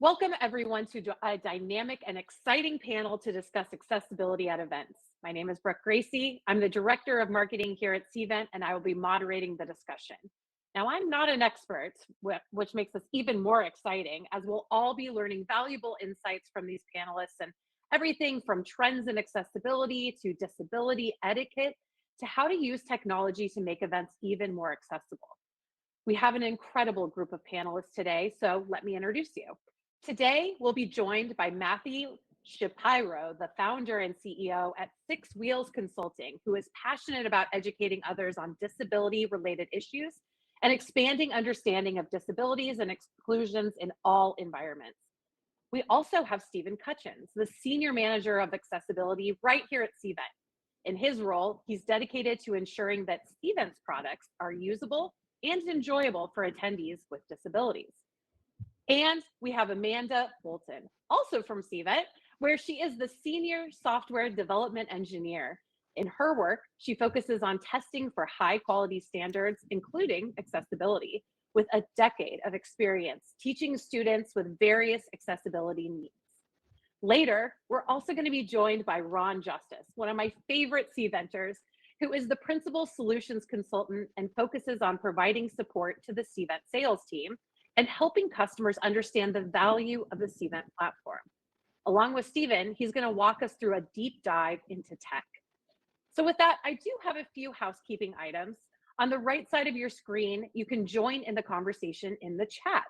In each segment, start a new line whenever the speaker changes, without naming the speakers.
Welcome, everyone, to a dynamic and exciting panel to discuss accessibility at events. My name is Brooke Gracie. I'm the Director of Marketing here at Cvent, and I will be moderating the discussion. Now, I'm not an expert, which makes this even more exciting, as we'll all be learning valuable insights from these panelists and everything from trends in accessibility to disability etiquette to how to use technology to make events even more accessible. We have an incredible group of panelists today, so let me introduce you. Today, we'll be joined by Matthew Shapiro, the founder and CEO at Six Wheels Consulting, who is passionate about educating others on disability-related issues and expanding understanding of disabilities and exclusions in all environments. We also have Stephen Cutchins, the Senior Manager of Accessibility right here at Cvent. In his role, he's dedicated to ensuring that Cvent's products are usable and enjoyable for attendees with disabilities. And we have Amanda Bolton, also from Cvent, where she is the Senior Software Development Engineer. In her work, she focuses on testing for high quality standards, including accessibility, with a decade of experience teaching students with various accessibility needs. Later, we're also going to be joined by Ron Justice, one of my favorite Cventers, who is the Principal Solutions Consultant and focuses on providing support to the Cvent sales team and helping customers understand the value of the Cvent platform. Along with Stephen, he's going to walk us through a deep dive into tech. So with that, I do have a few housekeeping items. On the right side of your screen, you can join in the conversation in the chat.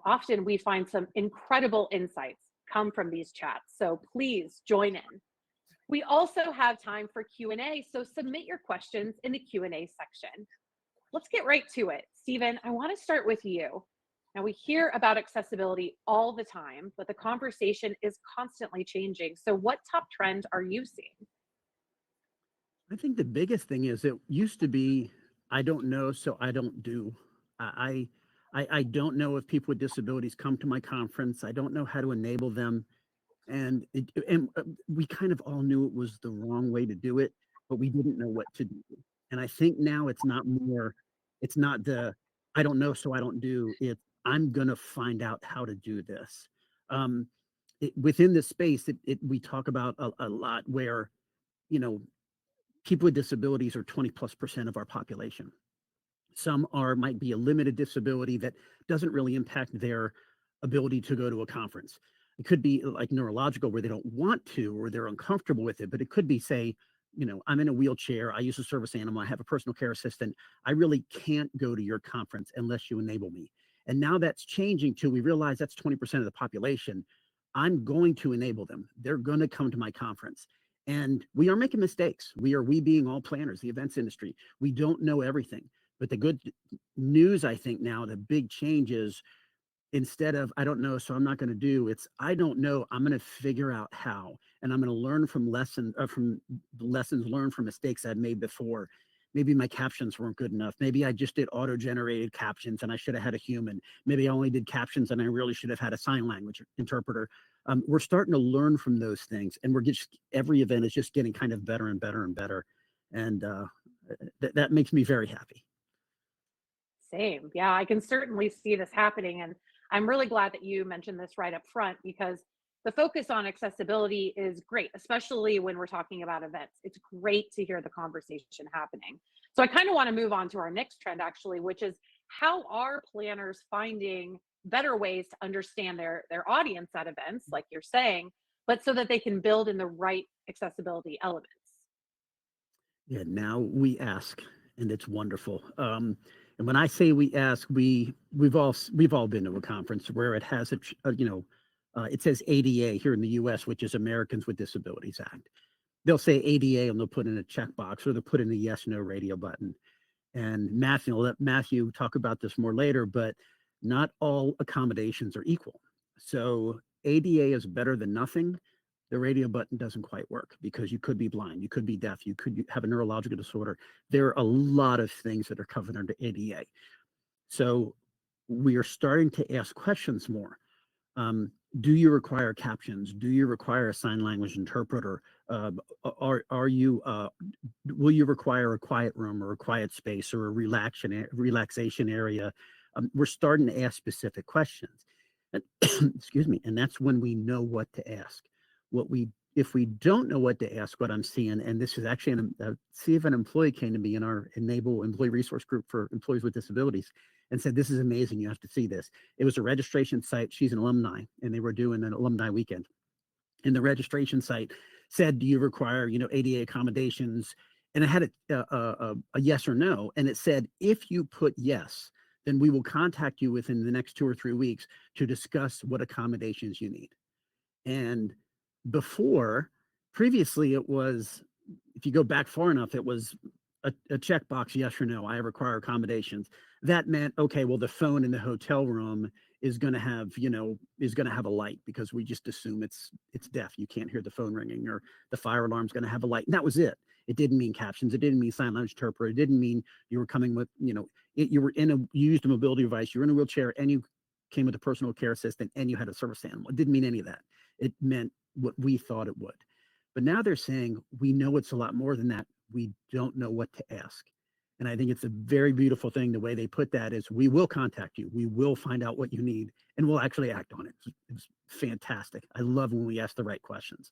Often we find some incredible insights come from these chats, so please join in. We also have time for Q&A, so submit your questions in the Q&A section. Let's get right to it. Stephen, I want to start with you. Now, we hear about accessibility all the time, but the conversation is constantly changing. So what top trends are you seeing?
I think the biggest thing is it used to be, I don't know, so I don't do. I don't know if people with disabilities come to my conference. I don't know how to enable them. And we kind of all knew it was the wrong way to do it, but we didn't know what to do. And I think now it's not the, I don't know, so I don't do. I'm going to find out how to do this. Within this space, we talk about a lot where, people with disabilities are 20+% of our population. Some might be a limited disability that doesn't really impact their ability to go to a conference. It could be like neurological where they don't want to or they're uncomfortable with it, but it could be, say, I'm in a wheelchair, I use a service animal, I have a personal care assistant. I really can't go to your conference unless you enable me. And now that's changing too. We realize that's 20% of the population. I'm going to enable them. They're going to come to my conference. And we are making mistakes. We being all planners, the events industry. We don't know everything. But the good news, I think now, the big change is instead of I don't know, so I'm not going to do, it's I don't know, I'm going to figure out how. And I'm going to learn from lessons learned from mistakes I've made before. Maybe my captions weren't good enough. Maybe I just did auto-generated captions and I should have had a human. Maybe I only did captions and I really should have had a sign language interpreter. We're starting to learn from those things, and every event is just getting kind of better and better and better. And that makes me very happy.
Same. Yeah, I can certainly see this happening. And I'm really glad that you mentioned this right up front, because the focus on accessibility is great, especially when we're talking about events. It's great to hear the conversation happening. So I kind of want to move on to our next trend, actually, which is how are planners finding better ways to understand their audience at events, like you're saying, but so that they can build in the right accessibility elements?
Yeah, now we ask, and it's wonderful. And when I say we ask, we've all been to a conference where it has it says ADA here in the U.S., which is Americans with Disabilities Act. They'll say ADA and they'll put in a checkbox, or they'll put in a yes/no radio button. And Matthew, I'll let Matthew talk about this more later, but not all accommodations are equal. So ADA is better than nothing. The radio button doesn't quite work because you could be blind, you could be deaf, you could have a neurological disorder. There are a lot of things that are covered under ADA. So we are starting to ask questions more. Do you require captions? Do you require a sign language interpreter? Will you require a quiet room or a quiet space or a relaxation area? We're starting to ask specific questions. And excuse me, and that's when we know what to ask. What we If we don't know what to ask, what I'm seeing, and this is actually see if an employee came to me in our Enable employee resource group for employees with disabilities and said, "This is amazing. You have to see this." It was a registration site. She's an alumni, and they were doing an alumni weekend. And the registration site said, "Do you require, ADA accommodations?" And it had a yes or no, and it said, "If you put yes, then we will contact you within the next 2 or 3 weeks to discuss what accommodations you need." And before, previously, it was, if you go back far enough, it was a checkbox, yes or no, I require accommodations. That meant, okay, well, the phone in the hotel room is going to have, is going to have a light because we just assume it's deaf. You can't hear the phone ringing, or the fire alarm's going to have a light. And that was it. It didn't mean captions. It didn't mean sign language interpreter. It didn't mean you were coming with, you were you used a mobility device, you were in a wheelchair, and you came with a personal care assistant, and you had a service animal. It didn't mean any of that. It meant what we thought it would. But now they're saying we know it's a lot more than that. We don't know what to ask. And I think it's a very beautiful thing. The way they put that is, we will contact you. We will find out what you need, and we'll actually act on it. It's fantastic. I love when we ask the right questions.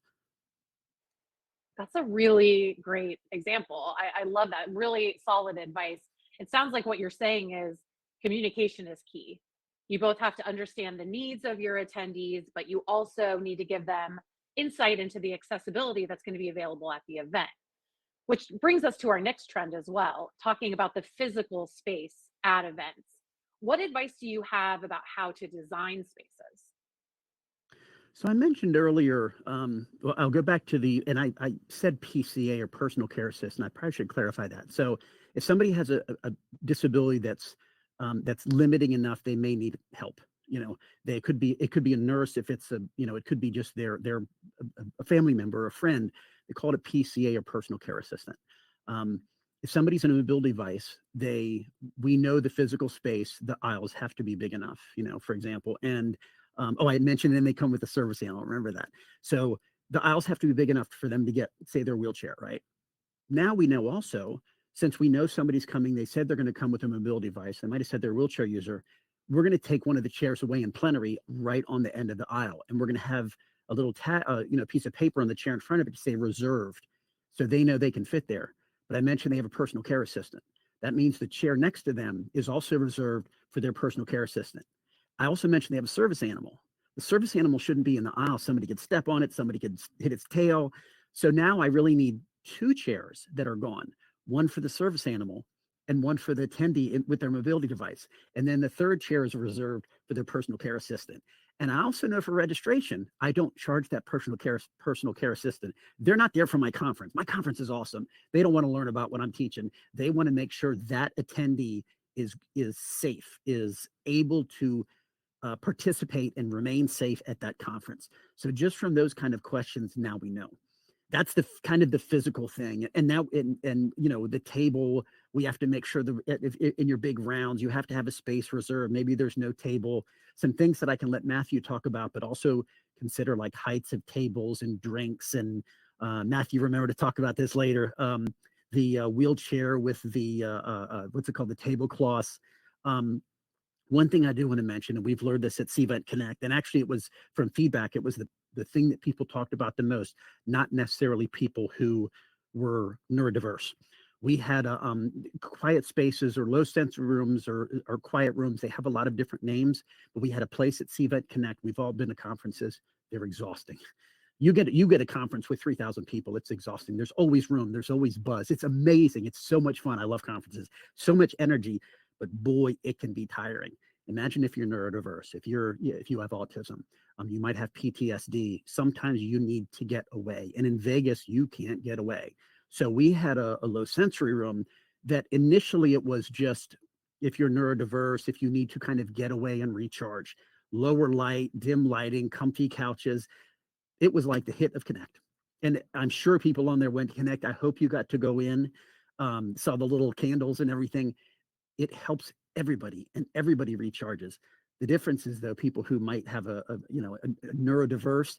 That's a really great example. I love that. Really solid advice. It sounds like what you're saying is communication is key. You both have to understand the needs of your attendees, but you also need to give them insight into the accessibility that's going to be available at the event, which brings us to our next trend as well, talking about the physical space at events. What advice do you have about how to design spaces?
So I mentioned earlier, well, I'll go back to and I said PCA, or personal care assistant. I probably should clarify that. So if somebody has a disability that's limiting enough, they may need help. It could be a nurse. If it's it could be just a family member or a friend. They call it a PCA, or personal care assistant. Um, if somebody's in a mobility device, we know the physical space, the aisles have to be big enough, for example. And I had mentioned, then they come with a service animal. Remember that. So the aisles have to be big enough for them to get, say, their wheelchair, right? Now we know also, since we know somebody's coming, they said they're going to come with a mobility device. They might have said they're a wheelchair user. We're going to take one of the chairs away in plenary right on the end of the aisle, and we're going to have a little piece of paper on the chair in front of it to say reserved, so they know they can fit there. But I mentioned they have a personal care assistant. That means the chair next to them is also reserved for their personal care assistant. I also mentioned they have a service animal. The service animal shouldn't be in the aisle. Somebody could step on it, somebody could hit its tail. So now I really need two chairs that are gone, one for the service animal and one for the attendee with their mobility device. And then the third chair is reserved for their personal care assistant. And I also know for registration, I don't charge that personal care assistant. They're not there for my conference. My conference is awesome. They don't want to learn about what I'm teaching. They want to make sure that attendee is safe, is able to participate and remain safe at that conference. So just from those kind of questions, now we know. That's the kind of the physical thing. And now, the table, we have to make sure that if in your big rounds, you have to have a space reserved. Maybe there's no table. Some things that I can let Matthew talk about, but also consider, like heights of tables and drinks. And Matthew, remember to talk about this later. The wheelchair with the what's it called, the tablecloths. One thing I do want to mention, and we've learned this at Cvent Connect, and actually it was from feedback, it was the thing that people talked about the most, not necessarily people who were neurodiverse. We had quiet spaces, or low sensory rooms, or quiet rooms. They have a lot of different names, but we had a place at Cvent Connect. We've all been to conferences. They're exhausting. You get a conference with 3,000 people. It's exhausting. There's always room. There's always buzz. It's amazing. It's so much fun. I love conferences. So much energy, but boy, it can be tiring. Imagine if you're neurodiverse, if you have autism, you might have PTSD. Sometimes you need to get away, and in Vegas, you can't get away. So we had a low sensory room that initially it was just, if you're neurodiverse, if you need to kind of get away and recharge, lower light, dim lighting, comfy couches. It was like the hit of Connect. And I'm sure people on there went to Connect. I hope you got to go in, saw the little candles and everything. It helps everybody, and everybody recharges. The difference is, though, people who might have a neurodiverse,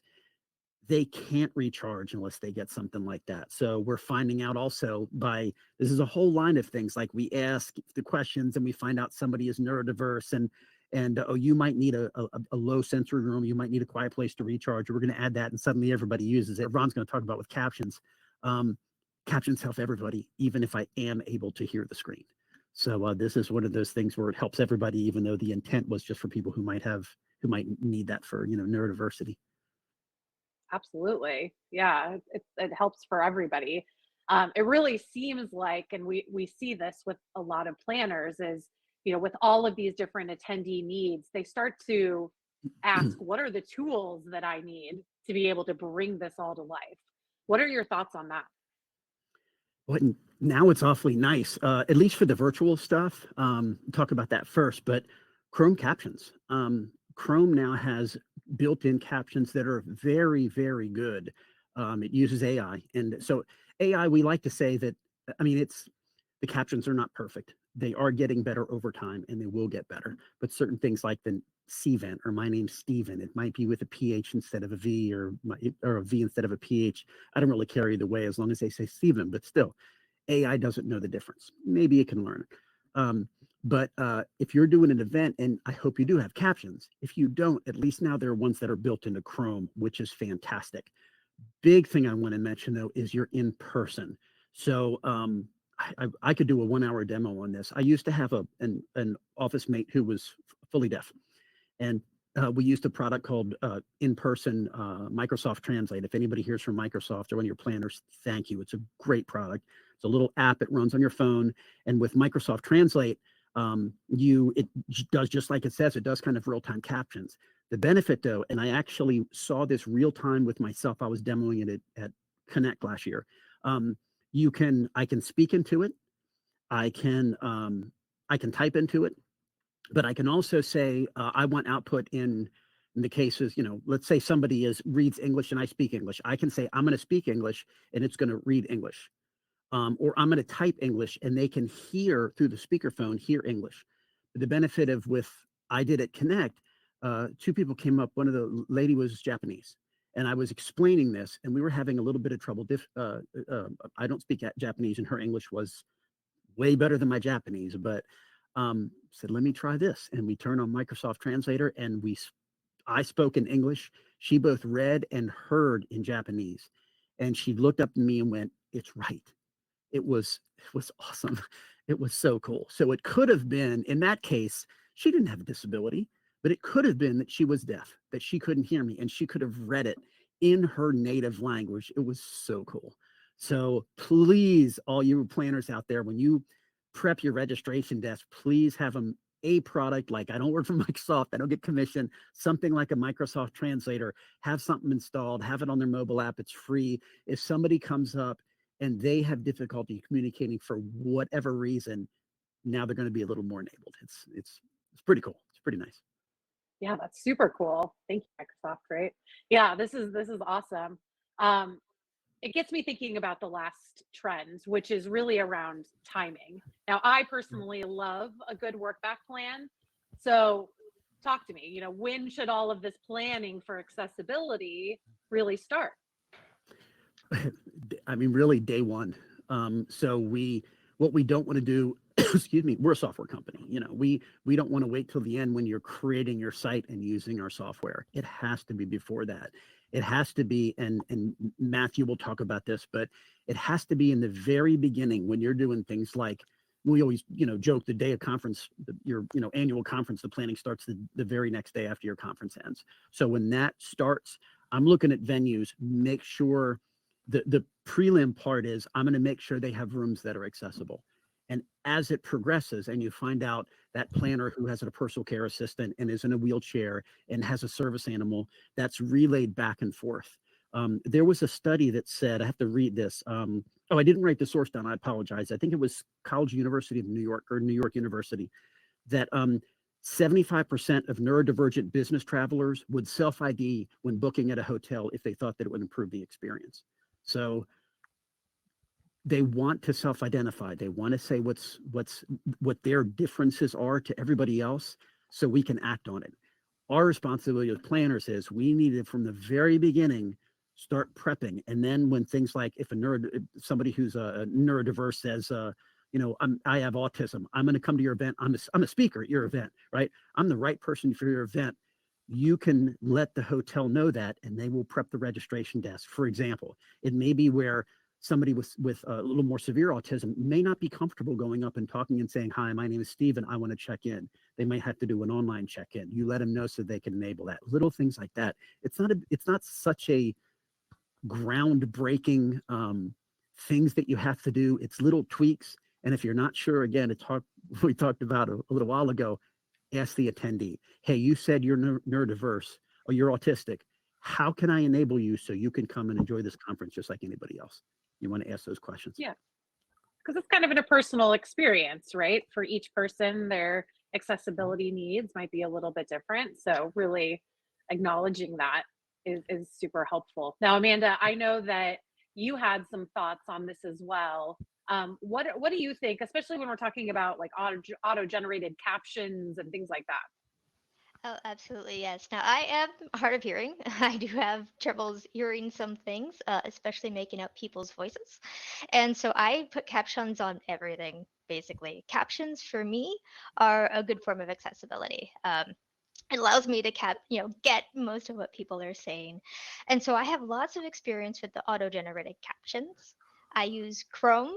they can't recharge unless they get something like that. So we're finding out also this is a whole line of things, like we ask the questions and we find out somebody is neurodiverse, and And oh, you might need a low sensory room, you might need a quiet place to recharge, we're going to add that, and suddenly everybody uses it. Ron's going to talk about with captions. Captions help everybody, even if I am able to hear the screen. So this is one of those things where it helps everybody, even though the intent was just for people who might need that for neurodiversity.
Absolutely. Yeah, it helps for everybody. It really seems like, and we see this with a lot of planners, is, with all of these different attendee needs, they start to ask, what are the tools that I need to be able to bring this all to life? What are your thoughts on that?
But now it's awfully nice, at least for the virtual stuff. Talk about that first, but Chrome captions. Chrome now has built-in captions that are very, very good. It uses AI, and so AI. We like to say that. I mean, the captions are not perfect. They are getting better over time, and they will get better. But certain things like the Cvent or my name's Steven, it might be with a PH instead of a V, or a V instead of a PH. I don't really care either way as long as they say Steven, but still, AI doesn't know the difference. Maybe it can learn it. But if you're doing an event, and I hope you do have captions, if you don't, at least now there are ones that are built into Chrome, which is fantastic. Big thing I want to mention though is you're in person. So I could do a 1 hour demo on this. I used to have an office mate who was fully deaf, and we used a product called In Person Microsoft Translate. If anybody hears from Microsoft or one of your planners, thank you. It's a great product. It's a little app. It runs on your phone, and with Microsoft Translate, it does just like it says. It does kind of real time captions. The benefit though, and I actually saw this real time with myself. I was demoing it at Connect last year. I can speak into it. I can type into it, but I can also say I want output in the cases. Let's say somebody reads English and I speak English. I can say I'm going to speak English and it's going to read English, or I'm going to type English and they can hear through the speakerphone hear English. The benefit of I did at Connect, two people came up. One of the lady was Japanese, and I was explaining this, and we were having a little bit of trouble. I don't speak Japanese, and her English was way better than my Japanese, but said, let me try this. And we turned on Microsoft Translator, and I spoke in English. She both read and heard in Japanese. And she looked up at me and went, it's right. It was awesome. It was so cool. So it could have been, in that case, she didn't have a disability, but it could have been that she was deaf, that she couldn't hear me, and she could have read it in her native language. It was so cool. So please, all you planners out there, when you prep your registration desk, please have a product. Like, I don't work for Microsoft, I don't get commission, something like a Microsoft Translator. Have something installed, have it on their mobile app. It's free. If somebody comes up and they have difficulty communicating for whatever reason, now they're going to be a little more enabled. It's pretty cool. It's pretty nice.
Yeah, that's super cool. Thank you, Microsoft. Great. Yeah, this is awesome. It gets me thinking about the last trend, which is really around timing. Now, I personally love a good work back plan. So talk to me, when should all of this planning for accessibility really start?
I mean, really day one. So what we don't want to do, excuse me, we're a software company. We don't want to wait till the end when you're creating your site and using our software. It has to be before that. It has to be, and Matthew will talk about this, but it has to be in the very beginning when you're doing things like, we always, joke the day of conference, your, annual conference, the planning starts the very next day after your conference ends. So when that starts, I'm looking at venues, make sure the prelim part is I'm going to make sure they have rooms that are accessible. And as it progresses and you find out that planner who has a personal care assistant and is in a wheelchair and has a service animal, that's relayed back and forth. There was a study that said, I have to read this. I didn't write the source down. I apologize. I think it was College University of New York or New York University, that 75% of neurodivergent business travelers would self-ID when booking at a hotel if they thought that it would improve the experience. So they want to self-identify. They want to say what their differences are to everybody else, so we can act on it. Our responsibility as planners is we need to, from the very beginning, start prepping. And then when things like, if somebody who's a neurodiverse says, I have autism. I'm going to come to your event. I'm a speaker at your event, right? I'm the right person for your event. You can let the hotel know that, and they will prep the registration desk. For example, it may be where somebody with a little more severe autism may not be comfortable going up and talking and saying, "Hi, my name is Steven. I want to check in." They may have to do an online check-in. You let them know so they can enable that. Little things like that. It's not such a groundbreaking things that you have to do. It's little tweaks. And if you're not sure, again, we talked about a little while ago, ask the attendee, hey, you said you're neurodiverse or you're autistic. How can I enable you so you can come and enjoy this conference just like anybody else? You want to ask those questions.
Yeah, because it's kind of a personal experience, right? For each person, their accessibility needs might be a little bit different. So really acknowledging that is super helpful. Now, Amanda, I know that you had some thoughts on this as well. What do you think, especially when we're talking about like auto generated captions and things like that?
Oh, absolutely, yes. Now, I am hard of hearing. I do have troubles hearing some things, especially making out people's voices. And so I put captions on everything, basically. Captions for me are a good form of accessibility. It allows me to get most of what people are saying. And so I have lots of experience with the auto-generated captions. I use Chrome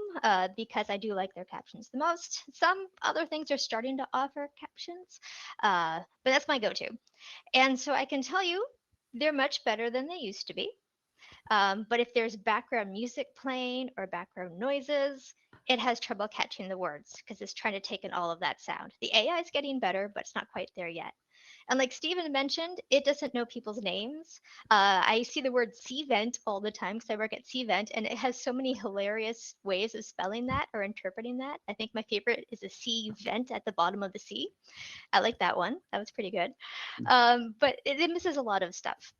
because I do like their captions the most. Some other things are starting to offer captions, but that's my go-to. And so I can tell you they're much better than they used to be. But if there's background music playing or background noises, it has trouble catching the words because it's trying to take in all of that sound. The AI is getting better, but it's not quite there yet. And like Steven mentioned, it doesn't know people's names. I see the word Cvent all the time because I work at Cvent, and it has so many hilarious ways of spelling that or interpreting that. I think my favorite is a C vent at the bottom of the C. I like that one. That was pretty good. But it misses a lot of stuff.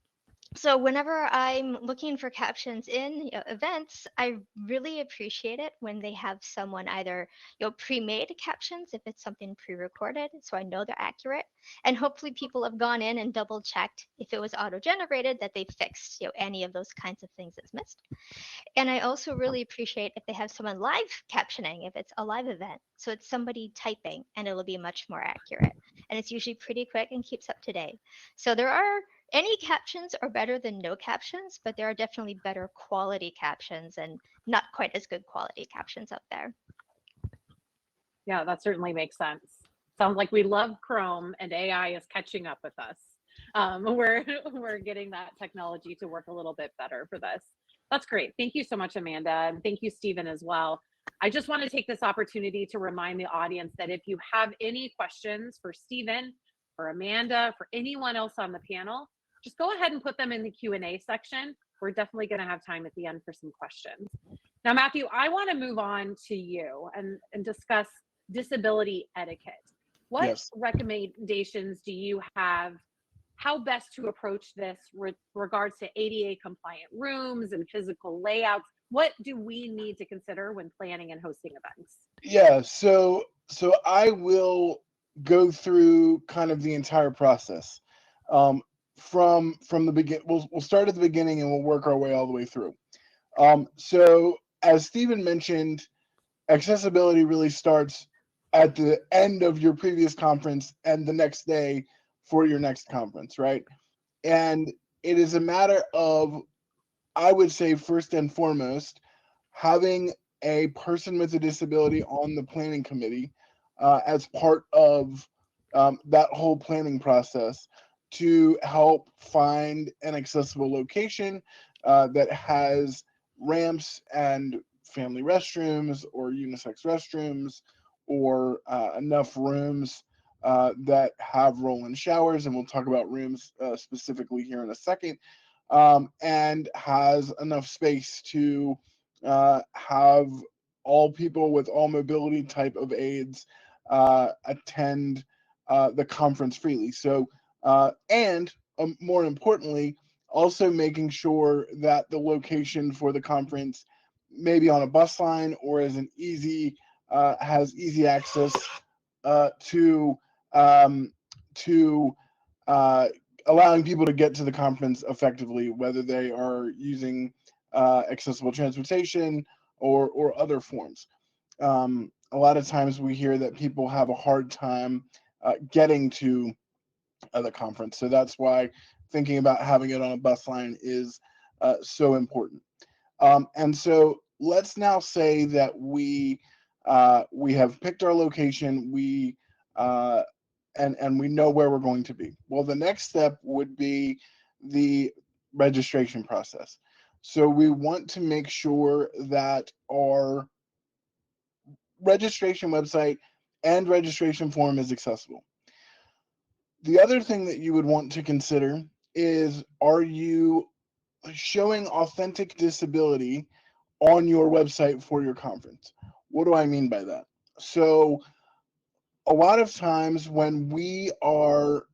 So whenever I'm looking for captions in events, I really appreciate it when they have someone either pre-made captions if it's something pre-recorded, so I know they're accurate, and hopefully people have gone in and double checked if it was auto-generated that they fixed any of those kinds of things that's missed. And I also really appreciate if they have someone live captioning if it's a live event, so it's somebody typing and it'll be much more accurate, and it's usually pretty quick and keeps up to date. So there are any captions are better than no captions, but there are definitely better quality captions and not quite as good quality captions out there.
Yeah, that certainly makes sense. Sounds like we love Chrome and AI is catching up with us. We're getting that technology to work a little bit better for this. That's great. Thank you so much, Amanda, and thank you, Stephen, as well. I just want to take this opportunity to remind the audience that if you have any questions for Stephen, for Amanda, for anyone else on the panel, just go ahead and put them in the Q&A section. We're definitely going to have time at the end for some questions. Now, Matthew, I want to move on to you and discuss disability etiquette. What
Yes.
recommendations do you have? How best to approach this with regards to ADA compliant rooms and physical layouts? What do we need to consider when planning and hosting events?
Yeah, so I will go through kind of the entire process. From the begin, we'll start at the beginning and we'll work our way all the way through. So as Stephen mentioned, accessibility really starts at the end of your previous conference and the next day for your next conference, right? And it is a matter of, I would say, first and foremost, having a person with a disability on the planning committee as part of that whole planning process to help find an accessible location that has ramps and family restrooms or unisex restrooms or enough rooms that have roll-in showers, and we'll talk about rooms specifically here in a second, and has enough space to have all people with all mobility type of aids attend the conference freely. So, and more importantly, also making sure that the location for the conference, maybe on a bus line or as an easy, has easy access to allowing people to get to the conference effectively, whether they are using accessible transportation or other forms. A lot of times we hear that people have a hard time getting to the conference. So that's why thinking about having it on a bus line is so important. And so let's now say that we have picked our location, and we know where we're going to be. Well, the next step would be the registration process. So we want to make sure that our registration website and registration form is accessible. The other thing that you would want to consider is, are you showing authentic disability on your website for your conference? What do I mean by that? So a lot of times when we are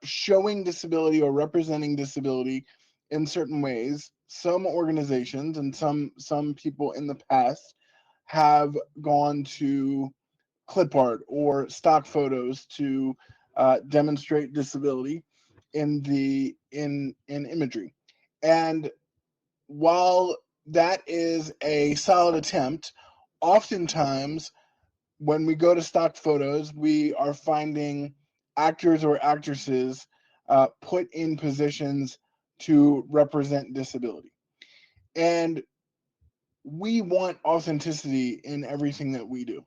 showing disability or representing disability in certain ways, some organizations and some people in the past have gone to clip art or stock photos to demonstrate disability in imagery. And while that is a solid attempt, oftentimes when we go to stock photos, we are finding actors or actresses put in positions to represent disability. And we want authenticity in everything that we do.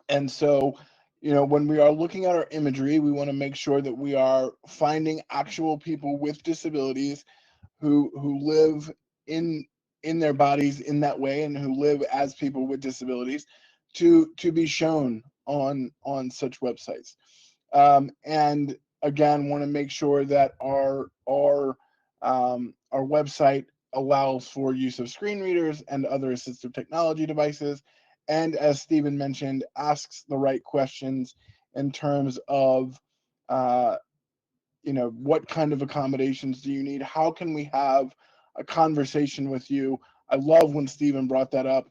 And so, when we are looking at our imagery, we want to make sure that we are finding actual people with disabilities who live in their bodies in that way, and who live as people with disabilities, to be shown on such websites. And again, want to make sure that our website allows for use of screen readers and other assistive technology devices, and, as Stephen mentioned, asks the right questions in terms of what kind of accommodations do you need? How can we have a conversation with you? I love when Stephen brought that up.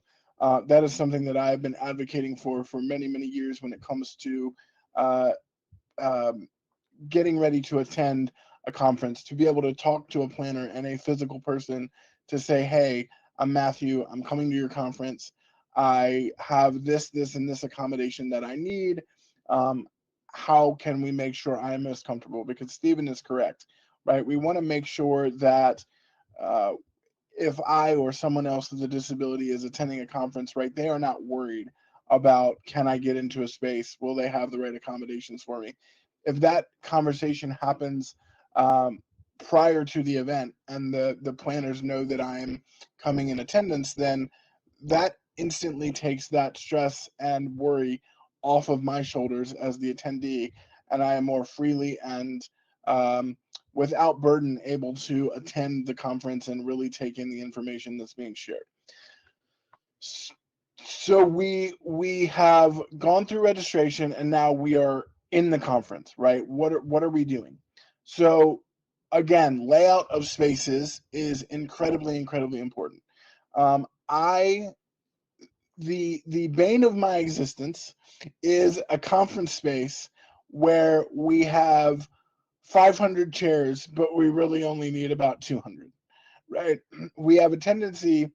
That is something that I've been advocating for many, many years when it comes to uh, getting ready to attend a conference, to be able to talk to a planner and a physical person to say, hey, I'm Matthew, I'm coming to your conference. I have this, and this accommodation that I need. How can we make sure I'm most comfortable? Because Stephen is correct, right? We want to make sure that if I or someone else with a disability is attending a conference, right, they are not worried about, can I get into a space? Will they have the right accommodations for me? If that conversation happens prior to the event, and the planners know that I'm coming in attendance, then that instantly takes that stress and worry off of my shoulders as the attendee, and I am more freely and without burden able to attend the conference and really take in the information that's being shared. So we have gone through registration, and now we are in the conference, right? What are we doing? So again, layout of spaces is incredibly important. The bane of my existence is a conference space where we have 500 chairs, but we really only need about 200, right? We have a tendency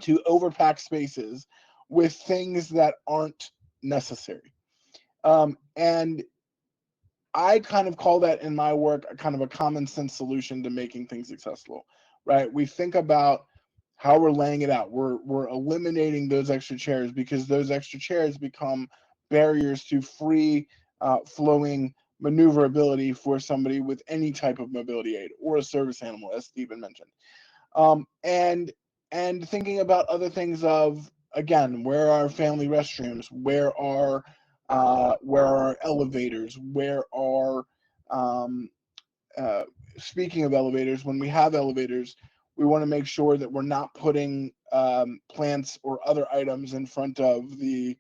to overpack spaces with things that aren't necessary. And I kind of call that in my work a kind of a common sense solution to making things accessible, right? We think about how we're laying it out. We're eliminating those extra chairs, because those extra chairs become barriers to free flowing maneuverability for somebody with any type of mobility aid or a service animal, as Stephen mentioned. And thinking about other things of, again, where are family restrooms? Where are elevators? Where are speaking of elevators, when we have elevators, we want to make sure that we're not putting plants or other items in front of the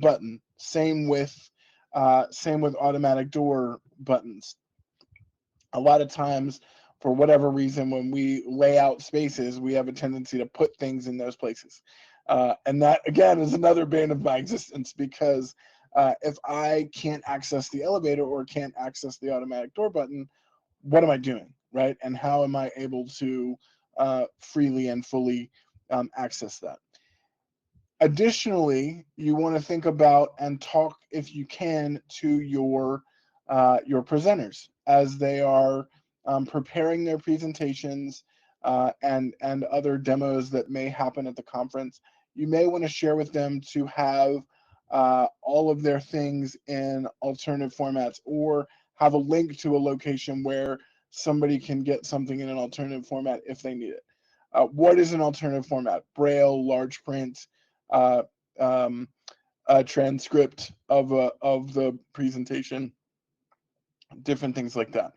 button. Same with automatic door buttons. A lot of times, for whatever reason, when we lay out spaces, we have a tendency to put things in those places. And that, again, is another bane of my existence, because if I can't access the elevator or can't access the automatic door button, what am I doing, right? And how am I able to freely and fully access that? Additionally, you want to think about and talk, if you can, to your presenters as they are preparing their presentations and other demos that may happen at the conference. You may want to share with them to have all of their things in alternative formats, or have a link to a location where somebody can get something in an alternative format if they need it. What is an alternative format? Braille, large print, uh, um, a transcript of the presentation, different things like that.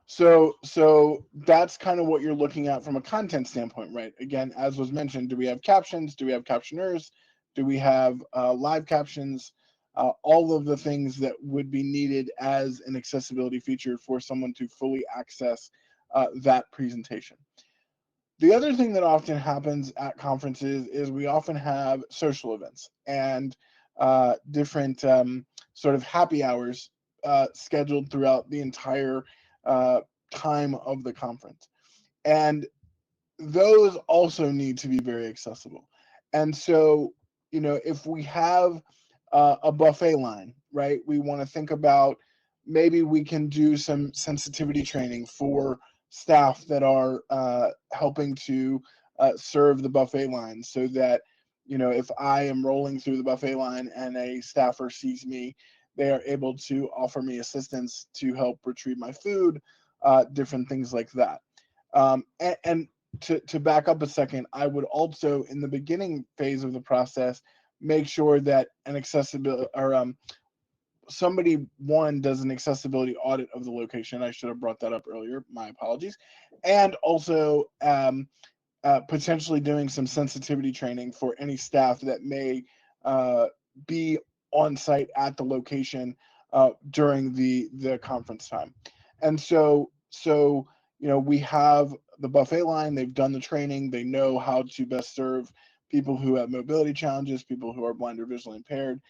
So that's kind of what you're looking at from a content standpoint, right? Again, as was mentioned, do we have captions? Do we have captioners? Do we have live captions? All of the things that would be needed as an accessibility feature for someone to fully access that presentation. The other thing that often happens at conferences is we often have social events and different sort of happy hours scheduled throughout the entire time of the conference. And those also need to be very accessible. And so, if we have a buffet line, right, we want to think about maybe we can do some sensitivity training for staff that are helping to serve the buffet line, so that, if I am rolling through the buffet line and a staffer sees me, they are able to offer me assistance to help retrieve my food, different things like that. And to back up a second, I would also, in the beginning phase of the process, make sure that an accessibility, or somebody, one, does an accessibility audit of the location. I should have brought that up earlier. My apologies. And also potentially doing some sensitivity training for any staff that may be on site at the location during the conference time. And so we have the buffet line. They've done the training. They know how to best serve people who have mobility challenges, people who are blind or visually impaired,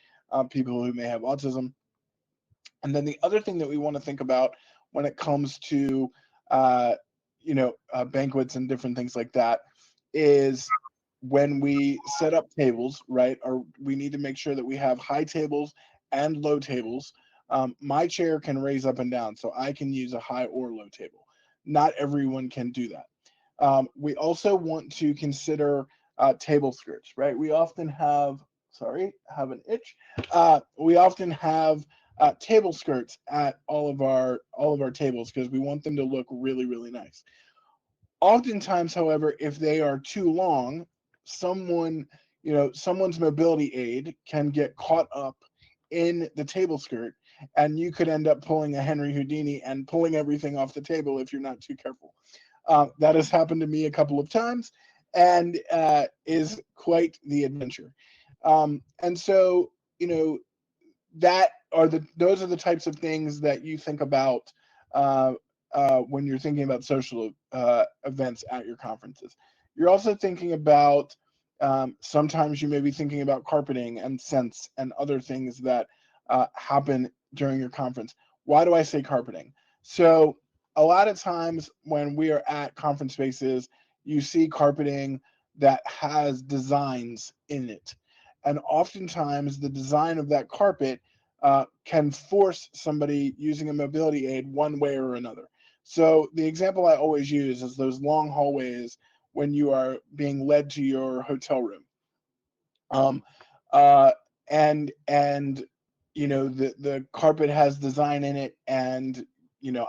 people who may have autism. And then the other thing that we want to think about when it comes to banquets and different things like that is, when we set up tables, right, or we need to make sure that we have high tables and low tables. My chair can raise up and down, so I can use a high or low table. Not everyone can do that. We also want to consider table skirts, right? We often have, have an itch. We often have table skirts at all of our tables because we want them to look really, really nice. Oftentimes, however, if they are too long, someone's mobility aid can get caught up in the table skirt, and you could end up pulling a Henry Houdini and pulling everything off the table if you're not too careful. That has happened to me a couple of times, and is quite the adventure. And so, those are the types of things that you think about when you're thinking about social events at your conferences. You're also thinking about, sometimes you may be thinking about carpeting and scents and other things that happen during your conference. Why do I say carpeting? So a lot of times when we are at conference spaces, you see carpeting that has designs in it. And oftentimes the design of that carpet can force somebody using a mobility aid one way or another. So the example I always use is those long hallways when you are being led to your hotel room. Um, uh, and the carpet has design in it, and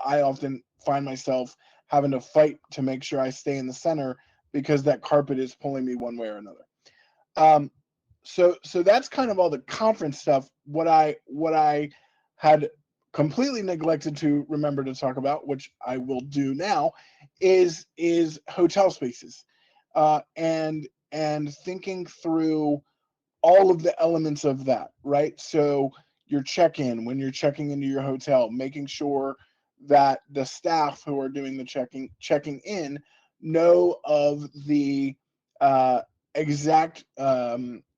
I often find myself having to fight to make sure I stay in the center because that carpet is pulling me one way or another. Um, so that's kind of all the conference stuff. What I had completely neglected to remember to talk about, which I will do now, is hotel spaces, and thinking through all of the elements of that, right? So your check-in, when you're checking into your hotel, making sure that the staff who are doing the checking in know of the exact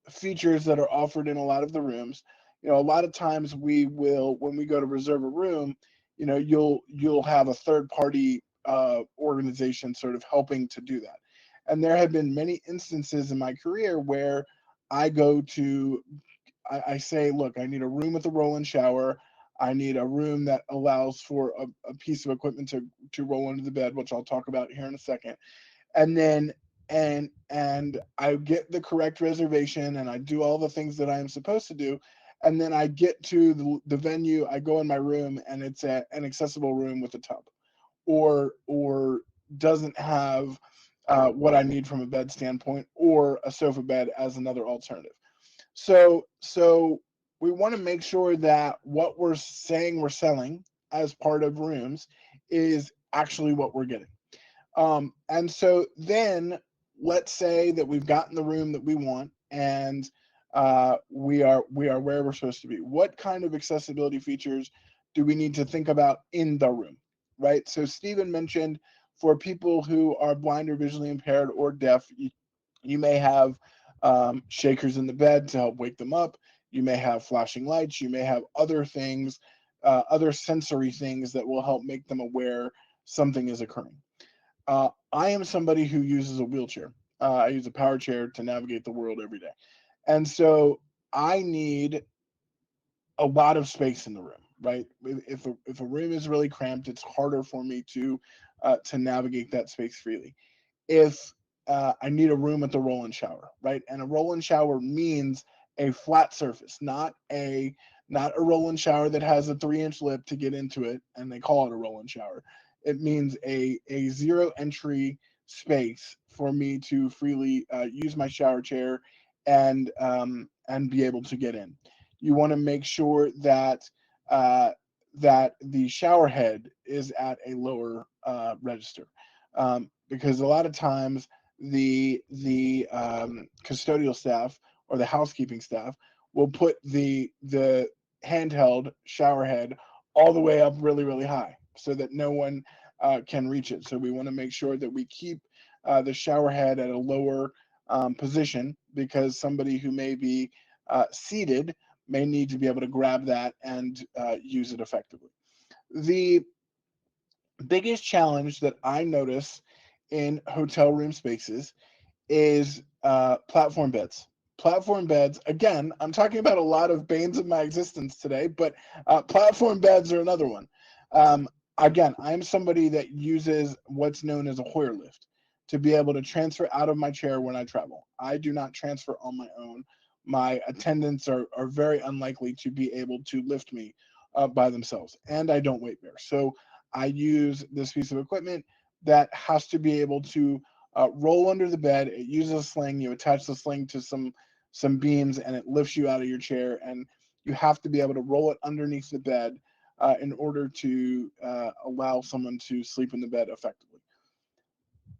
features that are offered in a lot of the rooms. A lot of times when we go to reserve a room, you'll have a third party organization sort of helping to do that. And there have been many instances in my career where I go to, I say, look, I need a room with a roll-in shower. I need a room that allows for a piece of equipment to roll under the bed, which I'll talk about here in a second. And then and I get the correct reservation and I do all the things that I am supposed to do. And then I get to the venue, I go in my room and it's an accessible room with a tub, or doesn't have what I need from a bed standpoint, or a sofa bed as another alternative. So we want to make sure that what we're saying we're selling as part of rooms is actually what we're getting. And so then let's say that we've gotten the room that we want, and we are where we're supposed to be. What kind of accessibility features do we need to think about in the room, right? So Stephen mentioned, for people who are blind or visually impaired or deaf, you may have shakers in the bed to help wake them up. You may have flashing lights. You may have other things, other sensory things that will help make them aware something is occurring. I am somebody who uses a wheelchair. I use a power chair to navigate the world every day. And so I need a lot of space in the room, right? If a room is really cramped, it's harder for me to navigate that space freely. If I need a room with a roll-in shower, right? And a roll-in shower means a flat surface, not a roll-in shower that has a 3-inch lip to get into it, and they call it a roll-in shower. It means a zero entry space for me to freely use my shower chair and be able to get in. You want to make sure that that the shower head is at a lower register, because a lot of times the custodial staff or the housekeeping staff will put the handheld shower head all the way up really, really high so that no one can reach it. So we want to make sure that we keep the shower head at a lower position, because somebody who may be seated may need to be able to grab that and use it effectively. The biggest challenge that I notice in hotel room spaces is platform beds. Platform beds, again, I'm talking about a lot of banes of my existence today, but platform beds are another one. Again, I'm somebody that uses what's known as a Hoyer lift to be able to transfer out of my chair when I travel. I do not transfer on my own. My attendants are very unlikely to be able to lift me by themselves, and I don't weight bear. So I use this piece of equipment that has to be able to roll under the bed. It uses a sling. You attach the sling to some beams, and it lifts you out of your chair. And you have to be able to roll it underneath the bed in order to allow someone to sleep in the bed effectively.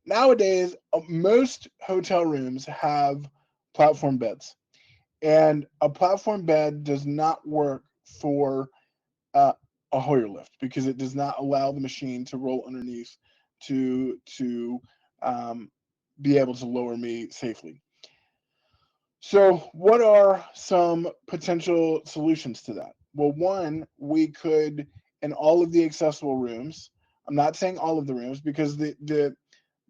Nowadays, most hotel rooms have platform beds, and a platform bed does not work for a Hoyer lift because it does not allow the machine to roll underneath to be able to lower me safely. So what are some potential solutions to that? Well, one, we could, in all of the accessible rooms, I'm not saying all of the rooms, because the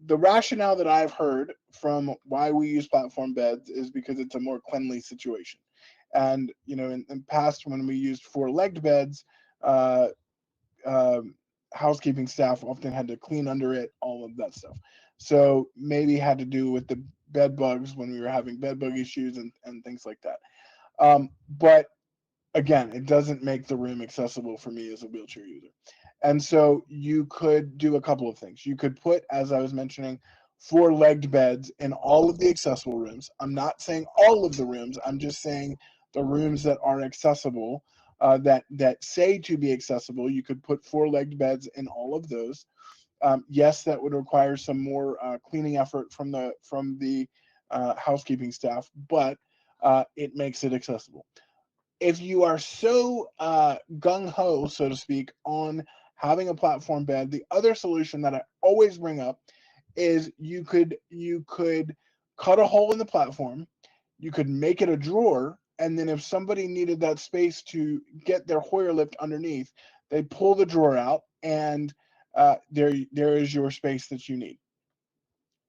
rationale that I've heard from why we use platform beds is because it's a more cleanly situation. And, you know, in past, when we used 4-legged beds, uh, housekeeping staff often had to clean under it, all of that stuff. So maybe had to do with the bed bugs when we were having bed bug issues and things like that. But again, it doesn't make the room accessible for me as a wheelchair user. And so you could do a couple of things. You could put, as I was mentioning, 4-legged beds in all of the accessible rooms. I'm not saying all of the rooms. I'm just saying the rooms that are accessible, that say to be accessible. You could put 4-legged beds in all of those. Yes, that would require some more cleaning effort from the housekeeping staff, but it makes it accessible. If you are so gung-ho, so to speak, on having a platform bed, the other solution that I always bring up is you could cut a hole in the platform, you could make it a drawer, and then if somebody needed that space to get their Hoyer lift underneath, they pull the drawer out, and there is your space that you need.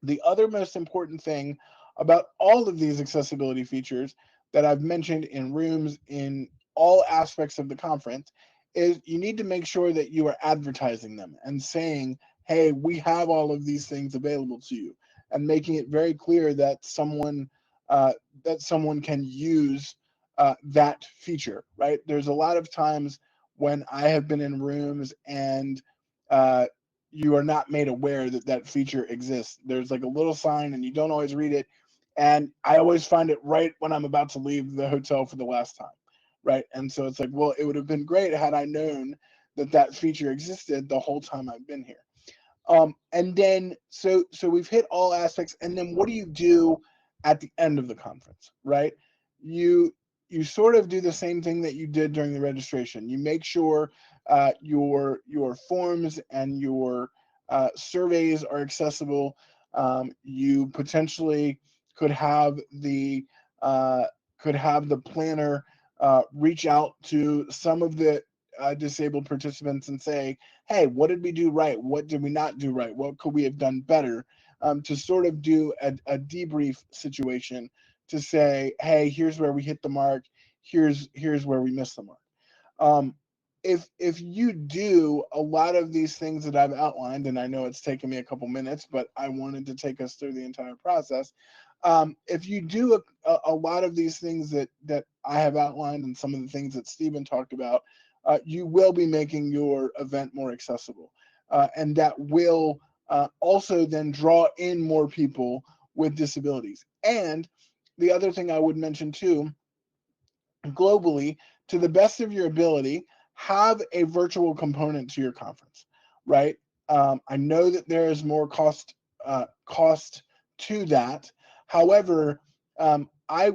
The other most important thing about all of these accessibility features that I've mentioned in rooms in all aspects of the conference is you need to make sure that you are advertising them and saying, hey, we have all of these things available to you, and making it very clear that someone can use that feature, right? There's a lot of times when I have been in rooms and you are not made aware that that feature exists. There's like a little sign and you don't always read it. And I always find it right when I'm about to leave the hotel for the last time, right? And so it's like, well, it would have been great had I known that that feature existed the whole time I've been here. And then, so we've hit all aspects. And then what do you do at the end of the conference, right? You sort of do the same thing that you did during the registration. You make sure your forms and your surveys are accessible. You potentially could have the planner reach out to some of the disabled participants and say, hey, what did we do right? What did we not do right? What could we have done better? To sort of do a debrief situation to say, hey, here's where we hit the mark. Here's where we missed the mark. If you do a lot of these things that I've outlined, and I know it's taken me a couple minutes, but I wanted to take us through the entire process. If you do a lot of these things that I have outlined and some of the things that Stephen talked about, you will be making your event more accessible. And that will also then draw in more people with disabilities. And the other thing I would mention too, globally, to the best of your ability, have a virtual component to your conference, right? I know that there is more cost to that. However, I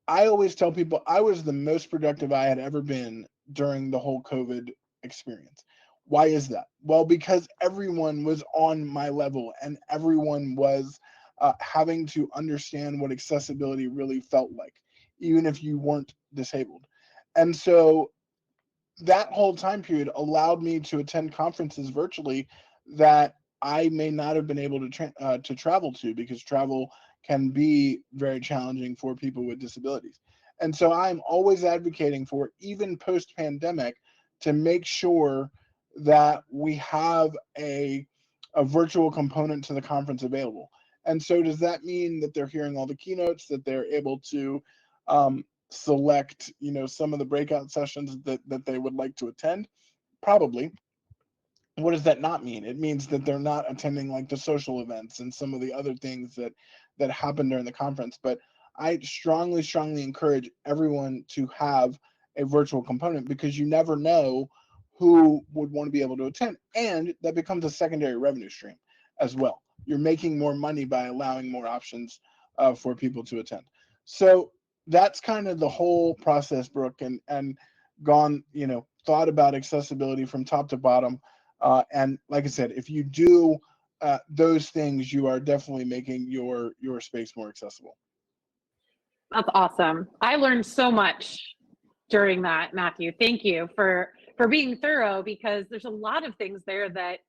always tell people I was the most productive I had ever been during the whole COVID experience. Why is that? Well, because everyone was on my level and everyone was having to understand what accessibility really felt like, even if you weren't disabled. And so that whole time period allowed me to attend conferences virtually that I may not have been able to travel to, because travel can be very challenging for people with disabilities. And so I'm always advocating for, even post-pandemic, to make sure that we have a virtual component to the conference available. And so does that mean that they're hearing all the keynotes, that they're able to select, some of the breakout sessions that they would like to attend? Probably. What does that not mean? It means that they're not attending like the social events and some of the other things that happen during the conference. But I strongly encourage everyone to have a virtual component, because you never know who would want to be able to attend, and that becomes a secondary revenue stream as well. You're making more money by allowing more options for people to attend. So that's kind of the whole process, Brooke, and gone, thought about accessibility from top to bottom. And like I said, if you do those things, you are definitely making your space more accessible.
That's awesome. I learned so much during that, Matthew. Thank you for being thorough, because there's a lot of things there that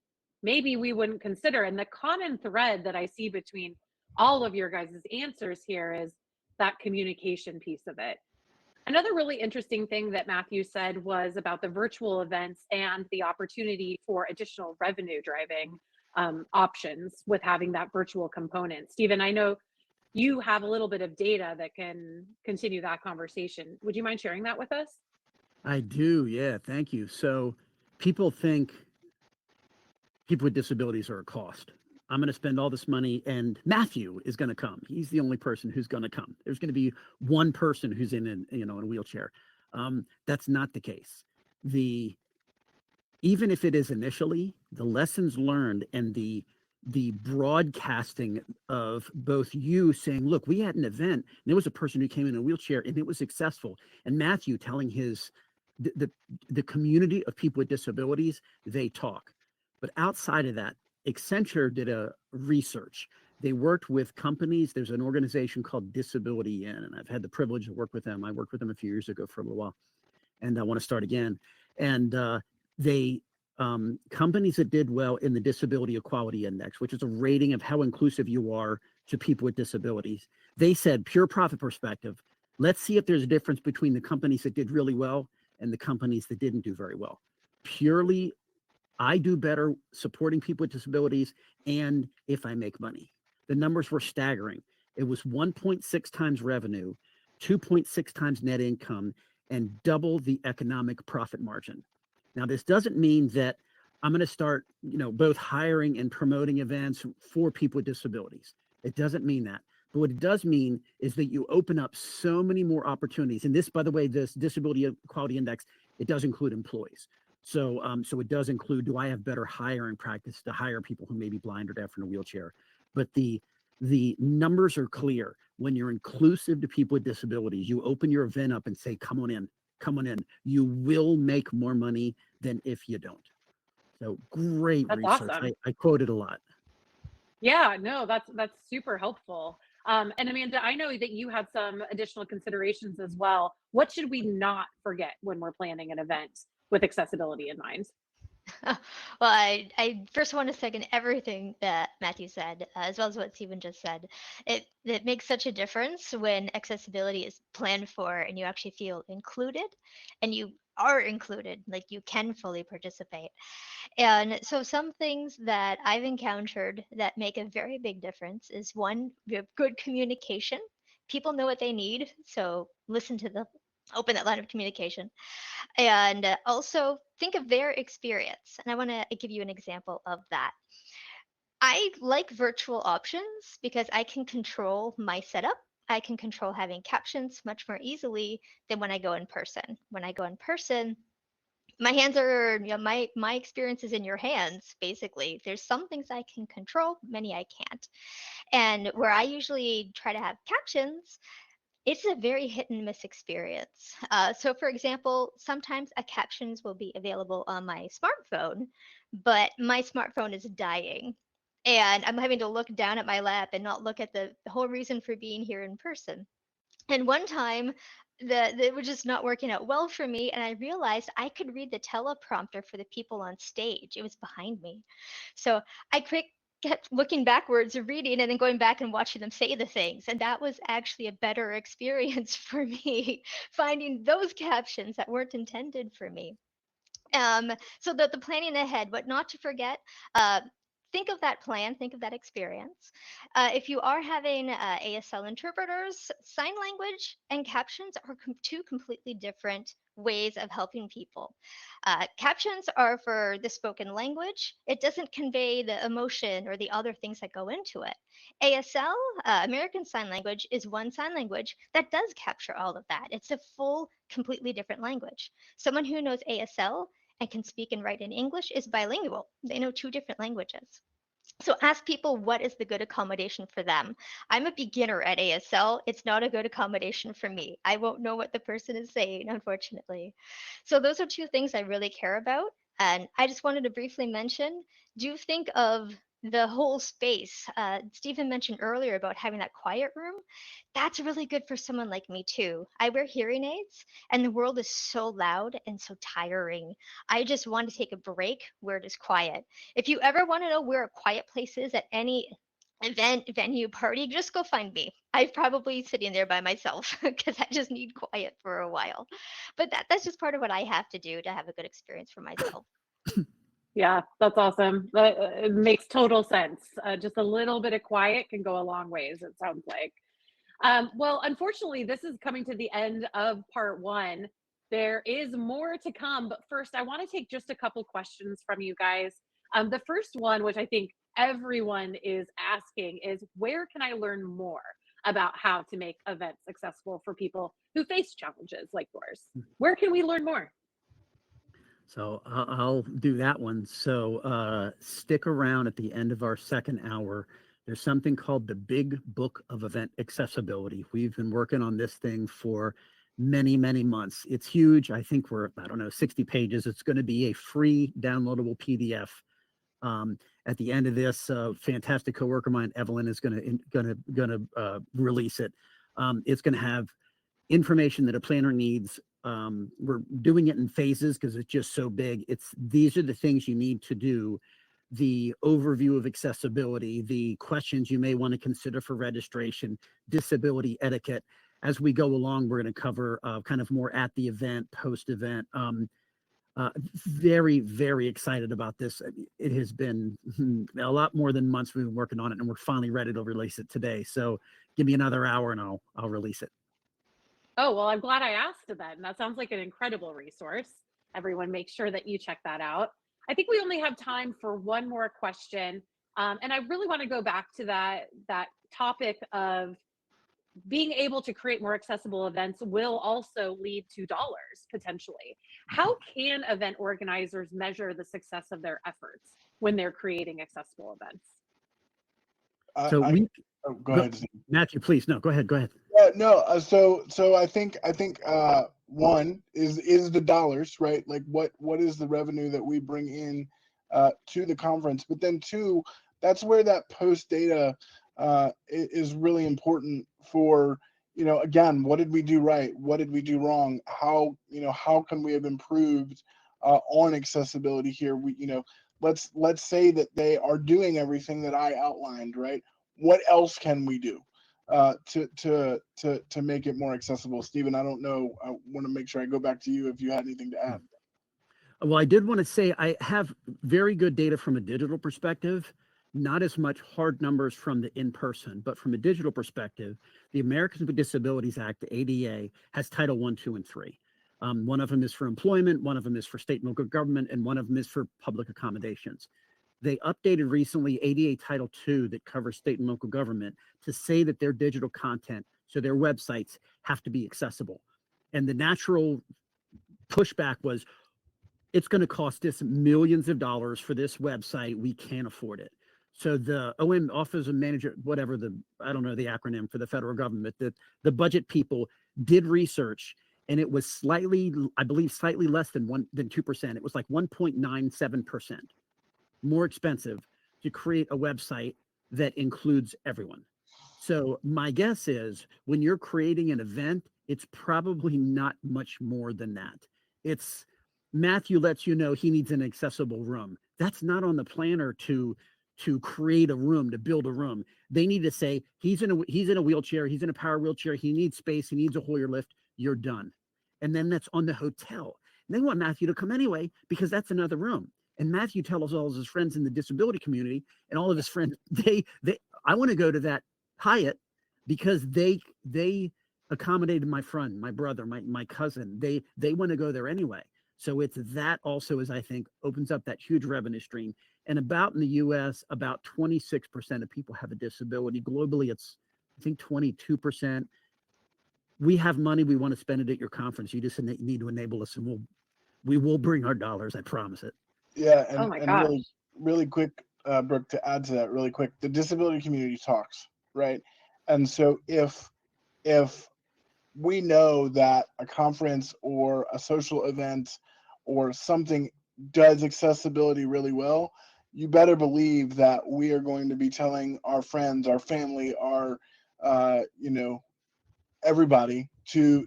maybe we wouldn't consider. And the common thread that I see between all of your guys' answers here is that communication piece of it. Another really interesting thing that Matthew said was about the virtual events and the opportunity for additional revenue driving options with having that virtual component. Stephen, I know you have a little bit of data that can continue that conversation. Would you mind sharing that with us?
I do. Yeah. Thank you. So people think people with disabilities are a cost. I'm going to spend all this money and Matthew is going to come. He's the only person who's going to come. There's going to be one person who's in a wheelchair. That's not the case. Even if it is initially, the lessons learned and the broadcasting of both you saying, look, we had an event and there was a person who came in a wheelchair and it was successful. And Matthew telling the community of people with disabilities, they talk. But outside of that, Accenture did a research. They worked with companies. There's an organization called Disability In, and I've had the privilege to work with them. I worked with them a few years ago for a little while, and I want to start again. And they companies that did well in the Disability Equality Index, which is a rating of how inclusive you are to people with disabilities, They said, pure profit perspective, let's see if there's a difference between the companies that did really well and the companies that didn't do very well. Purely, I do better supporting people with disabilities and if I make money. The numbers were staggering. It was 1.6 times revenue, 2.6 times net income, and double the economic profit margin. Now, this doesn't mean that I'm going to start, both hiring and promoting events for people with disabilities. It doesn't mean that. But what it does mean is that you open up so many more opportunities. And this, by the way, this Disability Equality Index, it does include employees. So, so it does include, do I have better hiring practice to hire people who may be blind or deaf in a wheelchair? But the numbers are clear. When you're inclusive to people with disabilities, you open your event up and say, come on in, come on in. You will make more money than if you don't. So great
That's
research.
awesome.
I quoted a lot.
Yeah, no, that's super helpful. And Amanda, I know that you had some additional considerations as well. What should we not forget when we're planning an event with accessibility in mind?
Well, I first want to second everything that Matthew said, as well as what Stephen just said. It makes such a difference when accessibility is planned for and you actually feel included and you are included, like you can fully participate. And so some things that I've encountered that make a very big difference is one, you have good communication. People know what they need, so listen to them, open that line of communication. And also think of their experience. And I want to give you an example of that. I like virtual options because I can control my setup. I can control having captions much more easily than when I go in person. When I go in person, my hands are, my experience is in your hands, basically. There's some things I can control, many I can't. And where I usually try to have captions, it's a very hit and miss experience. So, for example, sometimes a captions will be available on my smartphone, but my smartphone is dying. And I'm having to look down at my lap and not look at the whole reason for being here in person. And one time, it was just not working out well for me, and I realized I could read the teleprompter for the people on stage. It was behind me. So I kept looking backwards and reading and then going back and watching them say the things. And that was actually a better experience for me, finding those captions that weren't intended for me. So the planning ahead, what not to forget, uh, think of that plan, think of that experience. If you are having ASL interpreters, sign language and captions are two completely different ways of helping people. Captions are for the spoken language. It doesn't convey the emotion or the other things that go into it. ASL, American Sign Language, is one sign language that does capture all of that. It's a full, completely different language. Someone who knows ASL and can speak and write in English is bilingual. They know two different languages. So ask people what is the good accommodation for them. I'm a beginner at ASL. It's not a good accommodation for me. I won't know what the person is saying, unfortunately. So those are two things I really care about. And I just wanted to briefly mention, do think of the whole space. Stephen mentioned earlier about having that quiet room. That's really good for someone like me too. I wear hearing aids and the world is so loud and so tiring. I just want to take a break where it is quiet. If you ever want to know where a quiet place is at any event, venue, party, just go find me. I'm probably sitting there by myself because I just need quiet for a while. But that's just part of what I have to do to have a good experience for myself.
Yeah, that's awesome. It makes total sense. Just a little bit of quiet can go a long ways, it sounds like. Well, unfortunately, this is coming to the end of part one. There is more to come, but first, I want to take just a couple questions from you guys. The first one, which I think everyone is asking, is where can I learn more about how to make events accessible for people who face challenges like yours? Where can we learn more?
So I'll do that one. So stick around at the end of our second hour. There's something called the Big Book of Event Accessibility. We've been working on this thing for many, many months. It's huge. I think we're, 60 pages. It's going to be a free downloadable PDF. At the end of this, fantastic coworker of mine, Evelyn, is going to release it. It's going to have information that a planner needs. We're doing it in phases because it's just so big. These are the things you need to do the overview of accessibility, the questions you may want to consider for registration, disability etiquette. As we go along, we're going to cover kind of more at the event, post-event. Very, very excited about this. It has been a lot more than months we've been working on it, and we're finally ready to release it today. So give me another hour and I'll release it.
Oh, well, I'm glad I asked then. That sounds like an incredible resource. Everyone make sure that you check that out. I think we only have time for one more question. And I really want to go back to that topic of being able to create more accessible events will also lead to dollars potentially. How can event organizers measure the success of their efforts when they're creating accessible events?
So
go ahead, Steve.
Matthew, please. No, go ahead.
Yeah, no. So I think one is the dollars, right? Like what is the revenue that we bring in to the conference? But then two, that's where that post data is really important for, again, what did we do right? What did we do wrong? How can we have improved on accessibility here? Let's say that they are doing everything that I outlined, right? What else can we do to make it more accessible? Stephen, I don't know. I want to make sure I go back to you if you had anything to add.
Well, I did want to say I have very good data from a digital perspective, not as much hard numbers from the in-person, but from a digital perspective, the Americans with Disabilities Act, the ADA, has Title I, II, and III. One of them is for employment, one of them is for state and local government, and one of them is for public accommodations. They updated recently ADA Title II that covers state and local government to say that their digital content, so their websites, have to be accessible. And the natural pushback was, it's going to cost us millions of dollars for this website. We can't afford it. So the OM, Office of Manager, whatever I don't know the acronym for the federal government, the budget people did research, and it was I believe slightly less than 2%. It was like 1.97% more expensive to create a website that includes everyone. So my guess is when you're creating an event, it's probably not much more than that. It's Matthew lets you know he needs an accessible room. That's not on the planner to create a room, to build a room. They need to say he's in a wheelchair, he's in a power wheelchair, he needs space, he needs a Hoyer lift. You're done. And then that's on the hotel. And they want Matthew to come anyway because that's another room. And Matthew tells all of his friends in the disability community and all of his friends, I want to go to that Hyatt because they accommodated my friend, my brother, my cousin. They want to go there anyway. So it's that also, as I think, opens up that huge revenue stream. And about in the US, about 26% of people have a disability. Globally, it's, I think, 22%. We have money. We want to spend it at your conference. You just need to enable us, and we will bring our dollars. I promise it.
Yeah,
Oh my
and
gosh.
really quick, Brooke, to add to that really quick, the disability community talks, right? And so if we know that a conference or a social event or something does accessibility really well, you better believe that we are going to be telling our friends, our family, our everybody to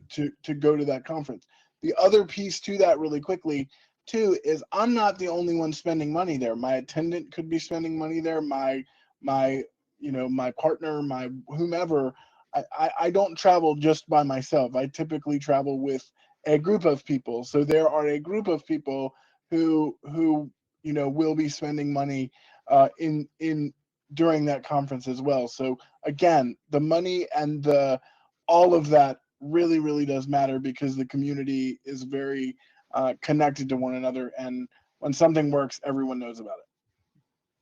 go to that conference. The other piece to that really quickly too is I'm not the only one spending money there. My attendant could be spending money there. My partner, my whomever. I don't travel just by myself. I typically travel with a group of people. So there are a group of people who will be spending money in during that conference as well. So again, the money and all of that really does matter because the community is very connected to one another, and when something works, everyone knows about it.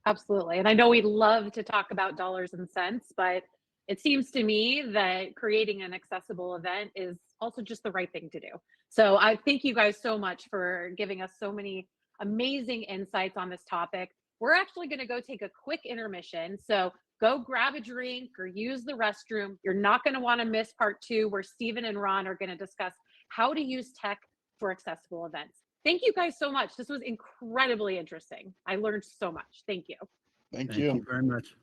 Absolutely. And I know we love to talk about dollars and cents, but it seems to me that creating an accessible event is also just the right thing to do. So I thank you guys so much for giving us so many amazing insights on this topic. We're actually going to go take a quick intermission. So go grab a drink or use the restroom. You're not going to want to miss part 2, where Stephen and Ron are going to discuss how to use tech for accessible events. Thank you guys so much. This was incredibly interesting. I learned so much. Thank you.
Thank you.
Thank you very much.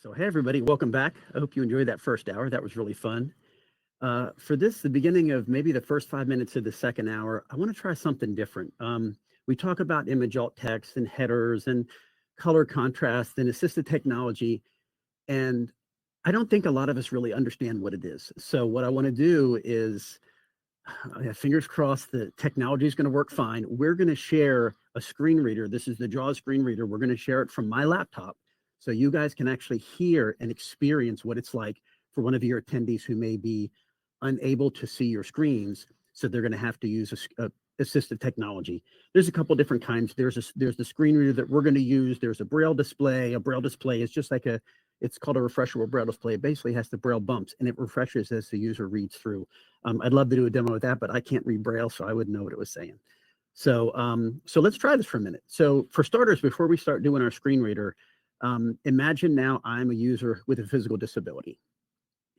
So, hey, everybody, welcome back. I hope you enjoyed that first hour. That was really fun. For this, the beginning of maybe the first 5 minutes of the second hour, I want to try something different. We talk about image alt text and headers and color contrast and assistive technology. And I don't think a lot of us really understand what it is. So what I want to do is, fingers crossed, the technology is going to work fine. We're going to share a screen reader. This is the JAWS screen reader. We're going to share it from my laptop so you guys can actually hear and experience what it's like for one of your attendees who may be unable to see your screens. So they're going to have to use a assistive technology. There's a couple different kinds. There's the screen reader that we're going to use. There's a braille display. A braille display is just like it's called a refreshable braille display. It basically has the braille bumps and it refreshes as the user reads through. I'd love to do a demo of that, but I can't read braille, so I wouldn't know what it was saying. So let's try this for a minute. So for starters, before we start doing our screen reader, imagine now I'm a user with a physical disability.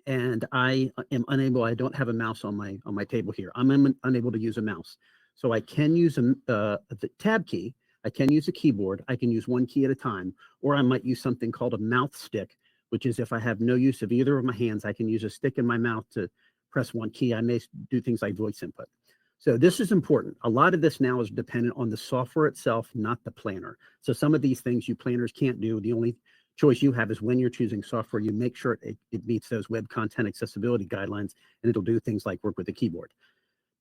And I am unable, I don't have a mouse on my table here. I'm unable to use a mouse. So I can use the tab key. I can use a keyboard. I can use one key at a time, or I might use something called a mouth stick, which is if I have no use of either of my hands, I can use a stick in my mouth to press one key. I may do things like voice input. So this is important. A lot of this now is dependent on the software itself, not the planner. So some of these things you planners can't do. The only choice you have is when you're choosing software, you make sure it meets those web content accessibility guidelines, and it'll do things like work with the keyboard.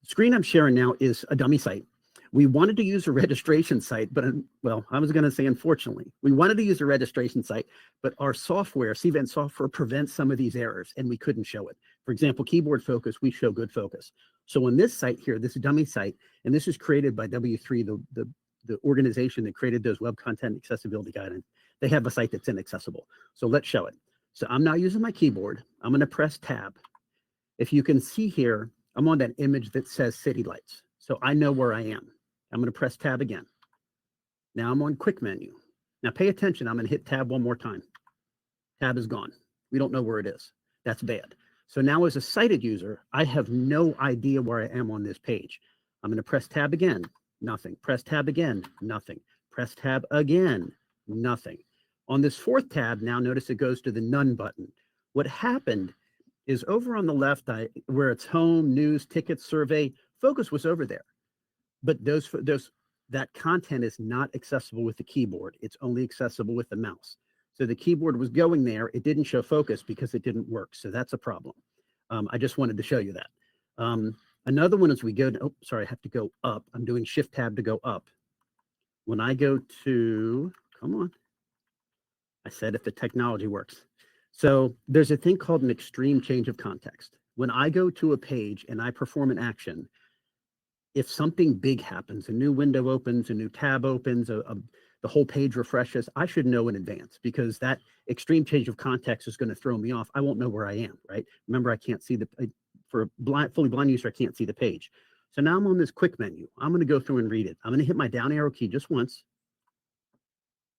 The screen I'm sharing now is a dummy site. We wanted to use a registration site, but well, I was going to say, unfortunately, we wanted to use a registration site, but our software, Cvent software, prevents some of these errors, and we couldn't show it. For example, keyboard focus, we show good focus. So on this site here, this dummy site, and this is created by W3, the organization that created those web content accessibility guidelines, they have a site that's inaccessible. So let's show it. So I'm now using my keyboard. I'm going to press tab. If you can see here, I'm on that image that says city lights. So I know where I am. I'm going to press tab again. Now I'm on quick menu. Now pay attention. I'm going to hit tab one more time. Tab is gone. We don't know where it is. That's bad. So now as a sighted user, I have no idea where I am on this page. I'm going to press tab again. Nothing. Press tab again. Nothing. Press tab again. Nothing. On this fourth tab, now notice it goes to the none button. What happened is over on the left, where it's home, news, tickets, survey, focus was over there. But that content is not accessible with the keyboard. It's only accessible with the mouse. So the keyboard was going there. It didn't show focus because it didn't work. So that's a problem. I just wanted to show you that. Another one is we go to, oh, sorry, I have to go up. I'm doing shift tab to go up. When I go to, come on. I said if the technology works. So there's a thing called an extreme change of context. When I go to a page and I perform an action, if something big happens, a new window opens, a new tab opens, the whole page refreshes, I should know in advance because that extreme change of context is going to throw me off. I won't know where I am, right? Remember, I can't see for a fully blind user, I can't see the page. So now I'm on this quick menu. I'm going to go through and read it. I'm going to hit my down arrow key just once.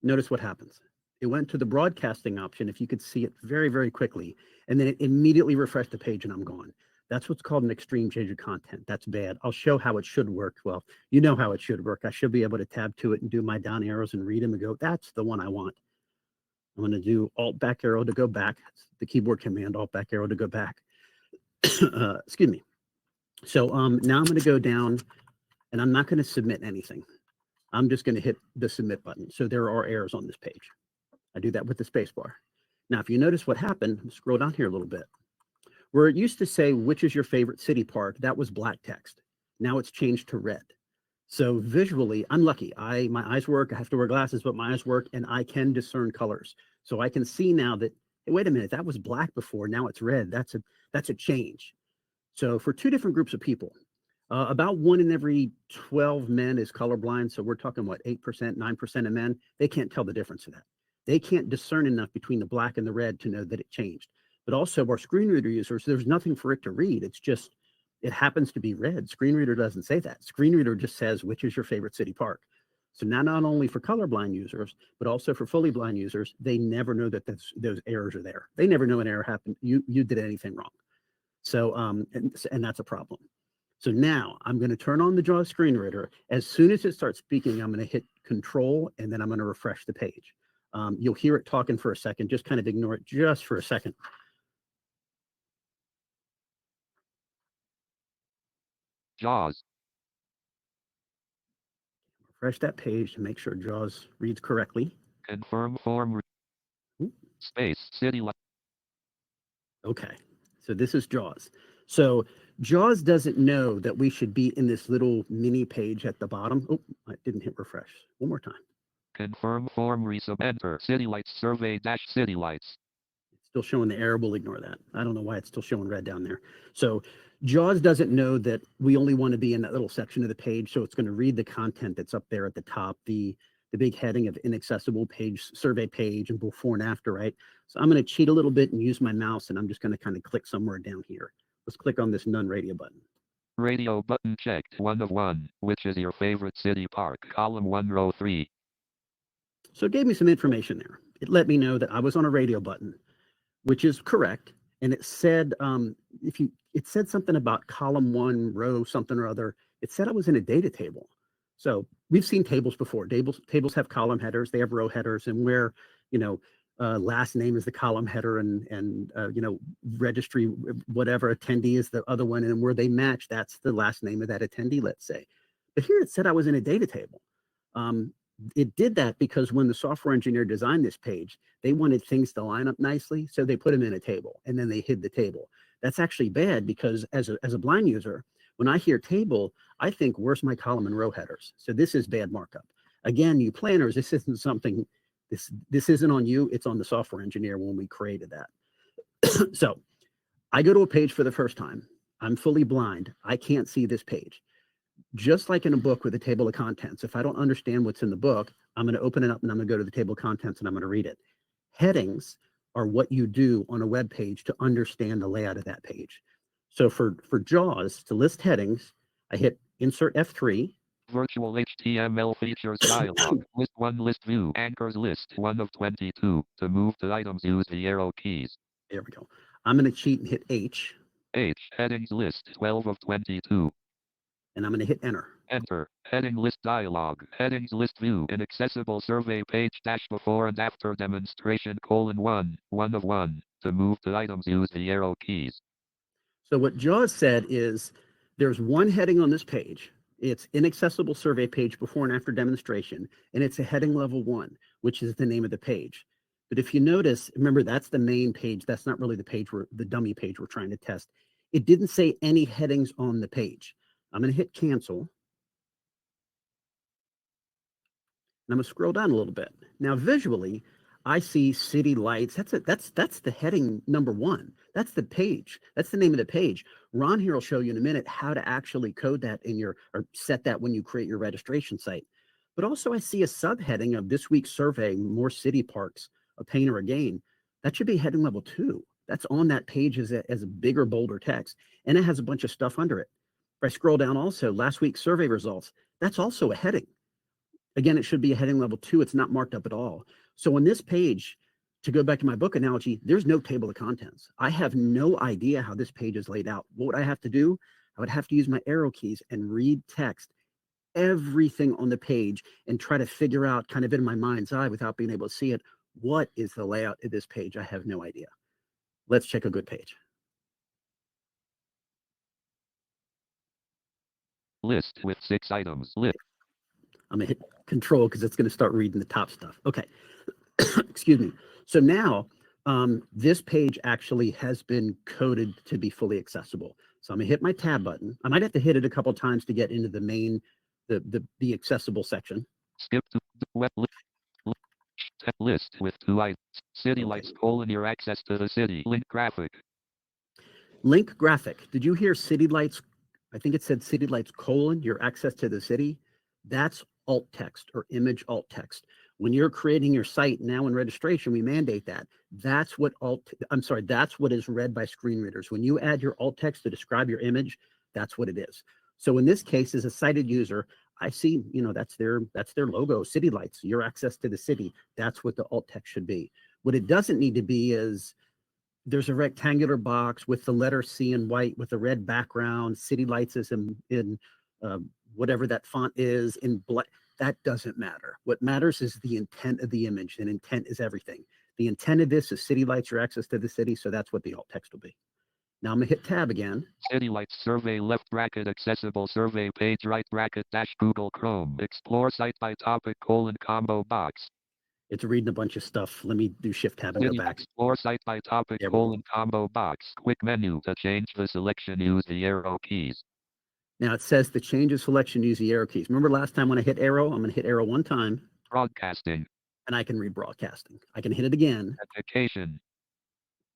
Notice what happens. It went to the broadcasting option, if you could see it very, very quickly, and then it immediately refreshed the page and I'm gone. That's what's called an extreme change of content. That's bad. I'll show how it should work. Well, you know how it should work. I should be able to tab to it and do my down arrows and read them and go, that's the one I want. I'm going to do Alt back arrow to go back. It's the keyboard command, Alt back arrow to go back. Excuse me. So now I'm going to go down and I'm not going to submit anything. I'm just going to hit the submit button. So there are errors on this page. I do that with the space bar. Now, if you notice what happened, scroll down here a little bit. Where it used to say, which is your favorite city park, that was black text. Now it's changed to red. So visually, I'm lucky. My eyes work. I have to wear glasses, but my eyes work and I can discern colors. So I can see now that, hey, wait a minute, that was black before. Now it's red. That's a change. So for two different groups of people, about 1 in every 12 men is colorblind. So we're talking, what, 8%, 9% of men? They can't tell the difference of that. They can't discern enough between the black and the red to know that it changed. But also our screen reader users, there's nothing for it to read. It's just, it happens to be red. Screen reader doesn't say that. Screen reader just says, which is your favorite city park? So now not only for colorblind users, but also for fully blind users, they never know that those errors are there. They never know an error happened. You did anything wrong. So, and that's a problem. So now I'm going to turn on the JAWS screen reader. As soon as it starts speaking, I'm going to hit Control, and then I'm going to refresh the page. You'll hear it talking for a second. Just kind of ignore it just for a second.
JAWS.
Refresh that page to make sure JAWS reads correctly.
Confirm form. Space. City lights.
Okay, so this is JAWS. So JAWS doesn't know that we should be in this little mini page at the bottom. Oh, I didn't hit refresh. One more time.
Confirm form resub. Enter. City lights survey dash city lights.
It's still showing the error. We'll ignore that. I don't know why it's still showing red down there. So JAWS doesn't know that we only want to be in that little section of the page. So it's going to read the content that's up there at the top, the big heading of inaccessible page, survey page, and before and after, right? So I'm going to cheat a little bit and use my mouse, and I'm just going to kind of click somewhere down here. Let's click on this none radio button.
Radio button checked. 1 of 1. Which is your favorite city park? Column 1, row 3.
So it gave me some information there. It let me know that I was on a radio button, which is correct. And it said, it said something about column 1, row something or other. It said I was in a data table. So we've seen tables before. Tables have column headers, they have row headers, and where, last name is the column header, and registry, whatever, attendee is the other one, and where they match, that's the last name of that attendee, let's say. But here it said I was in a data table. It did that because when the software engineer designed this page, they wanted things to line up nicely, so they put them in a table, and then they hid the table. That's actually bad because as a blind user, when I hear table, I think, where's my column and row headers? So this is bad markup. Again, you planners, this isn't something, this isn't on you, it's on the software engineer when we created that. So I go to a page for the first time. I'm fully blind. I can't see this page. Just like in a book with a table of contents, if I don't understand what's in the book, I'm going to open it up and I'm going to go to the table of contents and I'm going to read it. Headings are what you do on a web page to understand the layout of that page. So for JAWS, to list headings, I hit Insert F3.
Virtual HTML features dialog. List 1, list view. Anchors list 1 of 22. To move to items, use the arrow keys.
There we go. I'm going to cheat and hit H.
H. Headings list 12 of 22.
And I'm going to hit Enter.
Enter. Heading list dialog. Headings list view. Inaccessible survey page dash before and after demonstration : 1 of 1. To move to items, use the arrow keys.
So what JAWS said is there's one heading on this page. It's inaccessible survey page before and after demonstration, and it's a heading level 1, which is the name of the page. But if you notice, remember, that's the main page. That's not really the page the dummy page we're trying to test. It didn't say any headings on the page. I'm going to hit cancel. And I'm going to scroll down a little bit. Now, visually, I see city lights. That's the heading number 1. That's the page. That's the name of the page. Ron here will show you in a minute how to actually code that or set that when you create your registration site. But also I see a subheading of this week's survey, more city parks, a pain or a gain. That should be heading level 2. That's on that page as a bigger, bolder text. And it has a bunch of stuff under it. If I scroll down also, last week's survey results, that's also a heading. Again, it should be a heading level 2. It's not marked up at all. So on this page, to go back to my book analogy, there's no table of contents. I have no idea how this page is laid out. What would I have to do? I would have to use my arrow keys and read text, everything on the page, and try to figure out, kind of in my mind's eye without being able to see it, what is the layout of this page? I have no idea. Let's check a good page.
List with 6 items. List.
I'm going to hit Control because it's going to start reading the top stuff. Okay. Excuse me. So now this page actually has been coded to be fully accessible. So I'm going to hit my tab button. I might have to hit it a couple of times to get into the main, the accessible section.
Skip to web list with 2 items. City lights : your access to the city. Link graphic.
Link graphic. Did you hear city lights? I think it said city lights : your access to the city. That's alt text or image alt text. When you're creating your site now in registration, we mandate that. That's what that's what is read by screen readers. When you add your alt text to describe your image, that's what it is. So in this case, as a sighted user, I see, that's their logo, city lights, your access to the city. That's what the alt text should be. What it doesn't need to be is there's a rectangular box with the letter C in white with a red background. City lights is in whatever that font is in black. That doesn't matter. What matters is the intent of the image, and intent is everything. The intent of this is city lights or access to the city, so that's what the alt text will be. Now I'm gonna hit tab again.
City lights survey left bracket accessible survey page right bracket dash Google Chrome explore site by topic combo box.
It's reading a bunch of stuff. Let me do shift tab and go
City
back.
explore site by topic
There we go.
combo box. Quick menu to change the selection use the arrow keys.
Now it says to change the selection, use the arrow keys. Remember last time when I hit arrow, I'm gonna hit arrow one time
Broadcasting.
and I can read broadcasting. I can hit it again.
Education.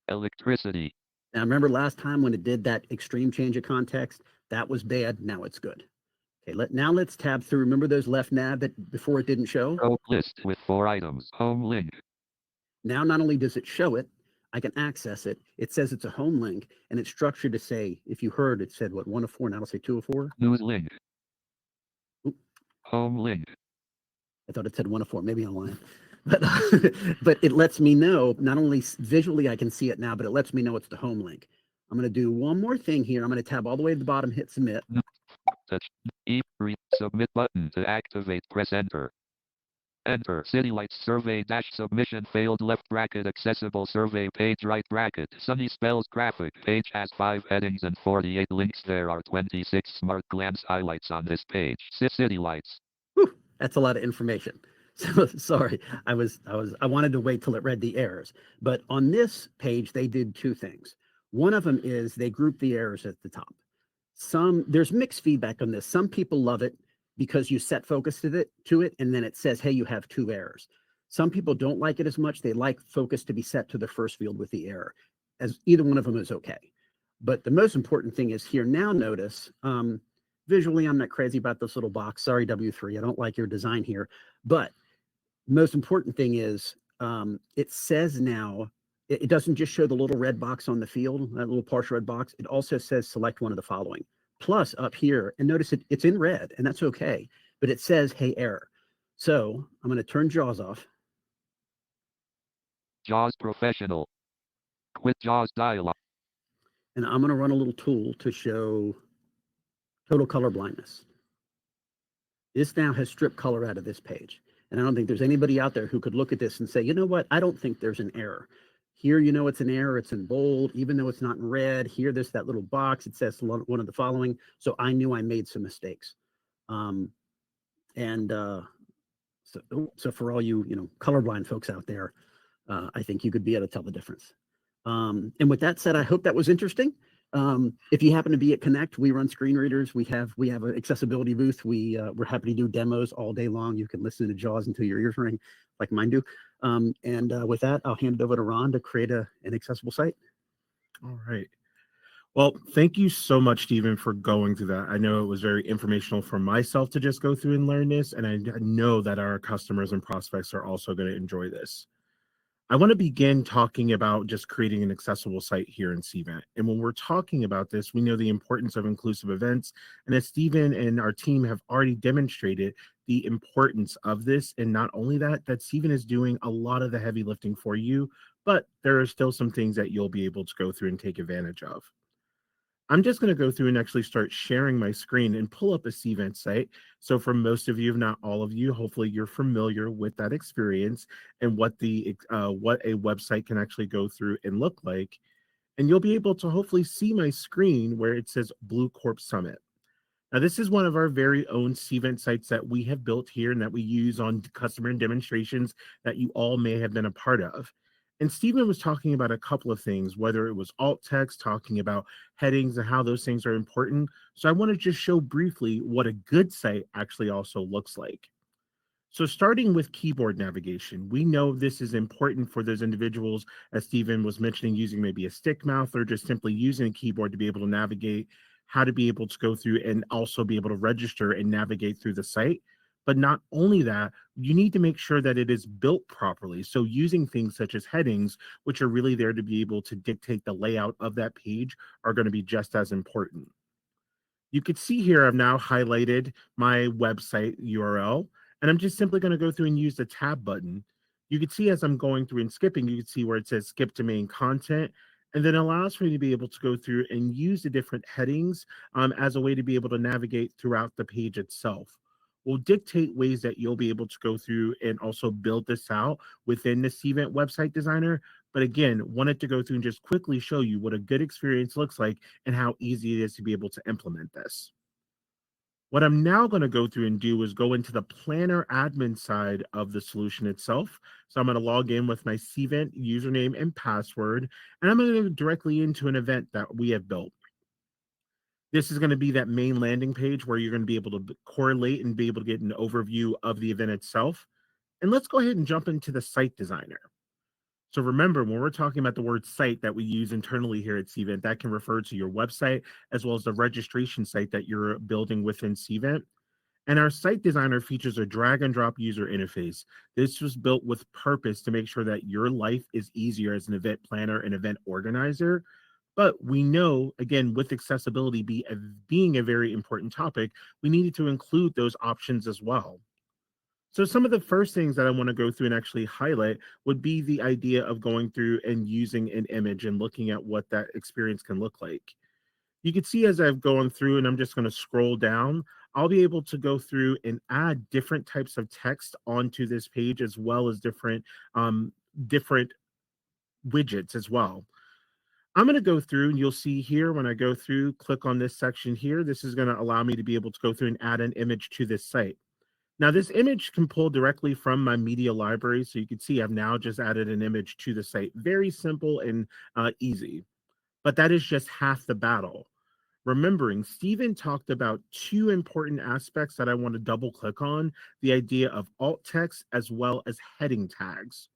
Electricity.
Now remember last time when it did that extreme change of context, that was bad. Now it's good. Okay, now let's tab through. Remember those left nav that before it didn't show?
Rope list with 4 items. Home link.
Now not only does it show it, I can access it. It says it's a home link, and it's structured to say, if you heard, it said what, 1 of 4, now it'll say 2 of 4.
News link.
Oop.
Home link.
I thought it said 1 of 4, maybe I'm lying. But, but it lets me know, not only visually I can see it now, but it lets me know it's the home link. I'm going to do one more thing here. I'm going to tab all the way to the bottom, hit submit.
Touch submit button to activate, press enter. Enter. City lights survey dash submission failed left bracket accessible survey page right bracket. Sunny spells graphic page has 5 headings and 48 links. There are 26 smart glance highlights on this page. City lights.
Whew, that's a lot of information. So sorry, I wanted to wait till it read the errors. But on this page, they did 2 things. One of them is they grouped the errors at the top. There's mixed feedback on this. Some people love it because you set focus to it, and then it says, hey, you have 2 errors. Some people don't like it as much. They like focus to be set to the first field with the error, as either one of them is okay. But the most important thing is here now, notice, visually, I'm not crazy about this little box. Sorry, W3, I don't like your design here. But most important thing is it says now, it doesn't just show the little red box on the field, that little partial red box. It also says select one of the following. Plus up here, and notice it's in red, and that's okay. But it says, hey, error. So I'm going to turn JAWS off.
JAWS professional. Quit JAWS dialog.
And I'm going to run a little tool to show total color blindness. This now has stripped color out of this page. And I don't think there's anybody out there who could look at this and say, you know what, I don't think there's an error. Here, you know it's an error, it's in bold, even though it's not in red. Here, there's that little box, it says one of the following. So I knew I made some mistakes. So for all you colorblind folks out there, I think you could be able to tell the difference. And with that said, I hope that was interesting. If you happen to be at Connect, we run screen readers. We have an accessibility booth. We're happy to do demos all day long. You can listen to JAWS until your ears ring, like mine do. With that, I'll hand it over to Ron to create an accessible site.
All right. Well, thank you so much, Stephen, for going through that. I know it was very informational for myself to just go through and learn this, and I know that our customers and prospects are also going to enjoy this. I want to begin talking about just creating an accessible site here in Cvent. And when we're talking about this, we know the importance of inclusive events. And as Stephen and our team have already demonstrated the importance of this, and not only that Stephen is doing a lot of the heavy lifting for you, but there are still some things that you'll be able to go through and take advantage of. I'm just going to go through and actually start sharing my screen and pull up a Cvent site. So for most of you, if not all of you, hopefully you're familiar with that experience and what a website can actually go through and look like. And you'll be able to hopefully see my screen where it says Blue Corp Summit. Now, this is one of our very own Cvent sites that we have built here and that we use on customer demonstrations that you all may have been a part of. And Stephen was talking about a couple of things, whether it was alt text, talking about headings and how those things are important. So I want to just show briefly what a good site actually also looks like. So starting with keyboard navigation, we know this is important for those individuals, as Stephen was mentioning, using maybe a stick mouse or just simply using a keyboard to be able to navigate, how to be able to go through and also be able to register and navigate through the site. But not only that, you need to make sure that it is built properly. So using things such as headings, which are really there to be able to dictate the layout of that page, are going to be just as important. You can see here I've now highlighted my website URL, and I'm just simply going to go through and use the tab button. You can see as I'm going through and skipping, you can see where it says skip to main content, and then allows for me to be able to go through and use the different headings as a way to be able to navigate throughout the page itself. will dictate ways that you'll be able to go through and also build this out within the Cvent website designer. But again, wanted to go through and just quickly show you what a good experience looks like and how easy it is to be able to implement this. What I'm now going to go through and do is go into the planner admin side of the solution itself. So I'm going to log in with my Cvent username and password, and I'm going to go directly into an event that we have built. This is going to be that main landing page where you're going to be able to correlate and be able to get an overview of the event itself. And let's go ahead and jump into the site designer. So remember, when we're talking about the word site that we use internally here at Cvent, that can refer to your website as well as the registration site that you're building within Cvent. And our site designer features a drag and drop user interface. This was built with purpose to make sure that your life is easier as an event planner and event organizer. But we know, again, with accessibility being a very important topic, we needed to include those options as well. So some of the first things that I want to go through and actually highlight would be the idea of going through and using an image and looking at what that experience can look like. You can see as I've gone through, and I'm just going to scroll down, I'll be able to go through and add different types of text onto this page, as well as different widgets as well. I'm going to go through, and you'll see here when I go through, click on this section here, this is going to allow me to be able to go through and add an image to this site. Now, this image can pull directly from my media library, so you can see I've now just added an image to the site. Very simple and easy, but that is just half the battle. Remembering, Stephen talked about two important aspects that I want to double click on, the idea of alt text as well as heading tags.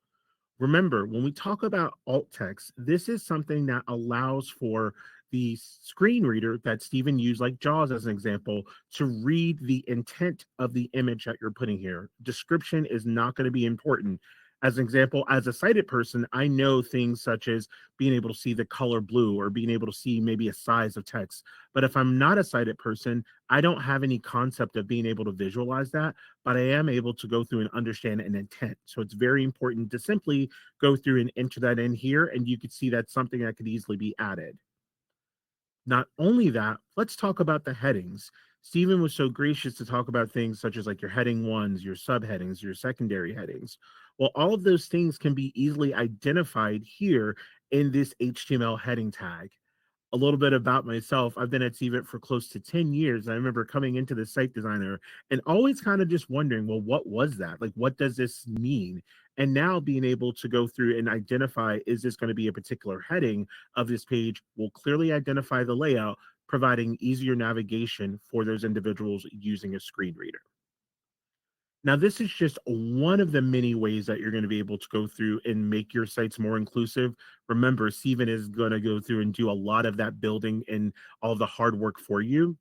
Remember, when we talk about alt text, this is something that allows for the screen reader that Stephen used, like JAWS as an example, to read the intent of the image that you're putting here. Description is not going to be important. As an example, as a sighted person, I know things such as being able to see the color blue or being able to see maybe a size of text. But if I'm not a sighted person, I don't have any concept of being able to visualize that, but I am able to go through and understand an intent. So it's very important to simply go through and enter that in here, and you could see that's something that could easily be added. Not only that, let's talk about the headings. Stephen was so gracious to talk about things such as like your heading ones, your subheadings, your secondary headings. Well, all of those things can be easily identified here in this HTML heading tag. A little bit about myself. I've been at Cvent for close to 10 years. I remember coming into the site designer and always kind of just wondering, well, what was that? Like, what does this mean? And now being able to go through and identify, is this going to be a particular heading of this page, will clearly identify the layout, providing easier navigation for those individuals using a screen reader. Now, this is just one of the many ways that you're going to be able to go through and make your sites more inclusive. Remember, Cvent is going to go through and do a lot of that building and all the hard work for you.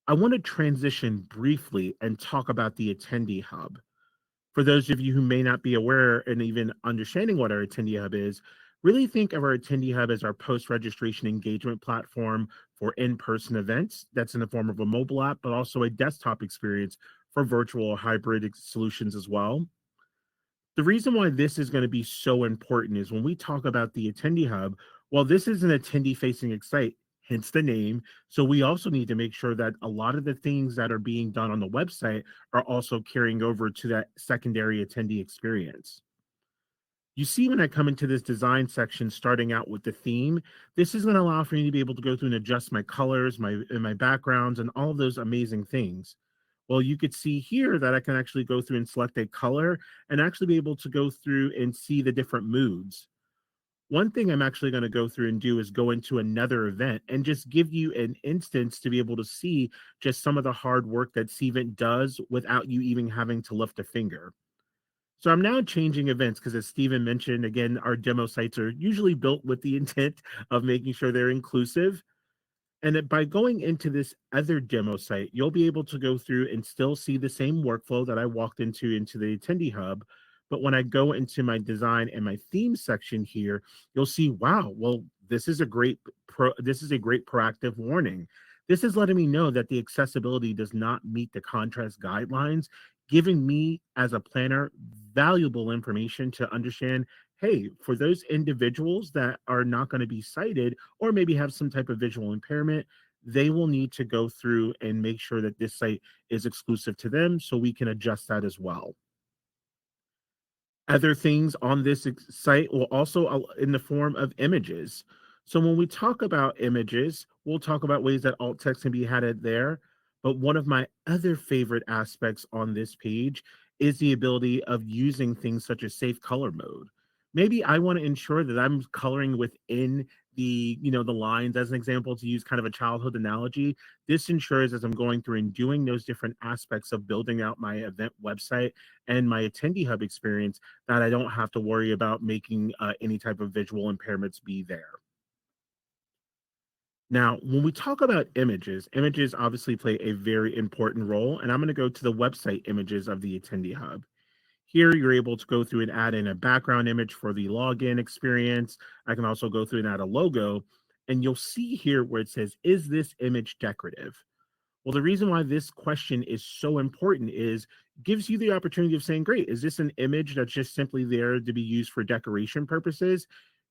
I want to transition briefly and talk about the Attendee Hub. For those of you who may not be aware and even understanding what our Attendee Hub is, really think of our Attendee Hub as our post-registration engagement platform for in-person events. That's in the form of a mobile app, but also a desktop experience for virtual or hybrid solutions as well. The reason why this is going to be so important is when we talk about the Attendee Hub, well, this is an attendee-facing site, hence the name. So we also need to make sure that a lot of the things that are being done on the website are also carrying over to that secondary attendee experience. You see when I come into this design section, starting out with the theme, this is going to allow for me to be able to go through and adjust my colors, my backgrounds, and all of those amazing things. Well, you could see here that I can actually go through and select a color and actually be able to go through and see the different moods. One thing I'm actually going to go through and do is go into another event and just give you an instance to be able to see just some of the hard work that Cvent does without you even having to lift a finger. So I'm now changing events because, as Stephen mentioned, again, our demo sites are usually built with the intent of making sure they're inclusive. And by going into this other demo site, you'll be able to go through and still see the same workflow that I walked into the Attendee Hub. But when I go into my design and my theme section here, you'll see, wow, well, this is a great proactive warning. This is letting me know that the accessibility does not meet the contrast guidelines, giving me as a planner valuable information to understand, hey, for those individuals that are not going to be sighted or maybe have some type of visual impairment, they will need to go through and make sure that this site is exclusive to them so we can adjust that as well. Other things on this site will also in the form of images. So when we talk about images, we'll talk about ways that alt text can be added there. But one of my other favorite aspects on this page is the ability of using things such as safe color mode. Maybe I want to ensure that I'm coloring within the lines, as an example, to use kind of a childhood analogy. This ensures as I'm going through and doing those different aspects of building out my event website and my attendee hub experience, that I don't have to worry about making any type of visual impairments be there. Now, when we talk about images, images obviously play a very important role, and I'm going to go to the website images of the attendee hub. Here, you're able to go through and add in a background image for the login experience. I can also go through and add a logo, and you'll see here where it says, is this image decorative? Well, the reason why this question is so important is it gives you the opportunity of saying, great, is this an image that's just simply there to be used for decoration purposes?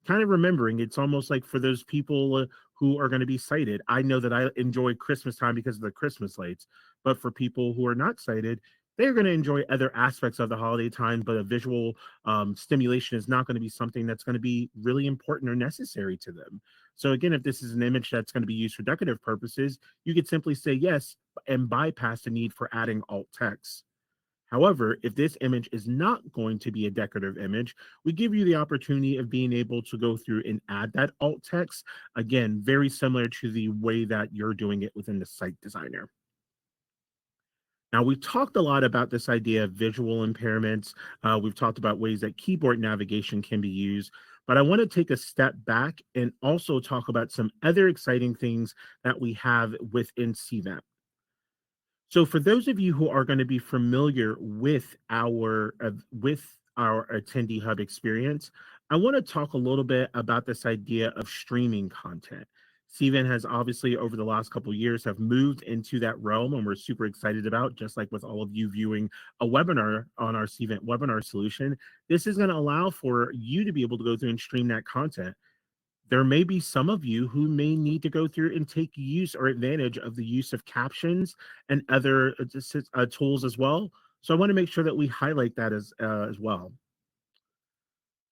Kind of remembering it's almost like for those people who are going to be sighted. I know that I enjoy Christmas time because of the Christmas lights, but for people who are not sighted, they're going to enjoy other aspects of the holiday time, but a visual stimulation is not going to be something that's going to be really important or necessary to them. So again, if this is an image that's going to be used for decorative purposes, you could simply say yes and bypass the need for adding alt text. However, if this image is not going to be a decorative image, we give you the opportunity of being able to go through and add that alt text. Again, very similar to the way that you're doing it within the site designer. Now, we've talked a lot about this idea of visual impairments. We've talked about ways that keyboard navigation can be used, but I want to take a step back and also talk about some other exciting things that we have within Cvent. So for those of you who are going to be familiar with our attendee hub experience, I want to talk a little bit about this idea of streaming content. Cvent has obviously over the last couple of years have moved into that realm, and we're super excited about, just like with all of you viewing a webinar on our Cvent webinar solution. This is going to allow for you to be able to go through and stream that content. There may be some of you who may need to go through and take use or advantage of the use of captions and other tools as well. So I want to make sure that we highlight that as well.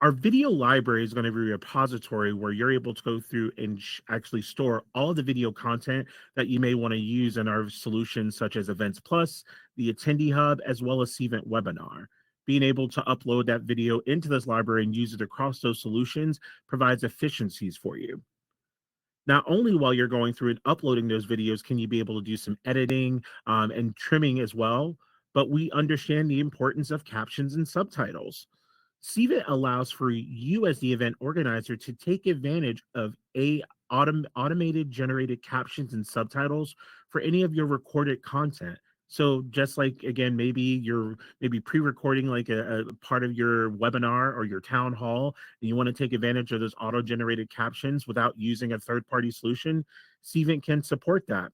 Our video library is going to be a repository where you're able to go through and actually store all the video content that you may want to use in our solutions, such as Events Plus, the Attendee Hub, as well as Cvent Webinar. Being able to upload that video into this library and use it across those solutions provides efficiencies for you. Not only while you're going through and uploading those videos can you be able to do some editing and trimming as well, but we understand the importance of captions and subtitles. Cvent allows for you as the event organizer to take advantage of automated generated captions and subtitles for any of your recorded content. So just like, again, maybe you're pre-recording like a part of your webinar or your town hall, and you want to take advantage of those auto-generated captions without using a third-party solution, Cvent can support that.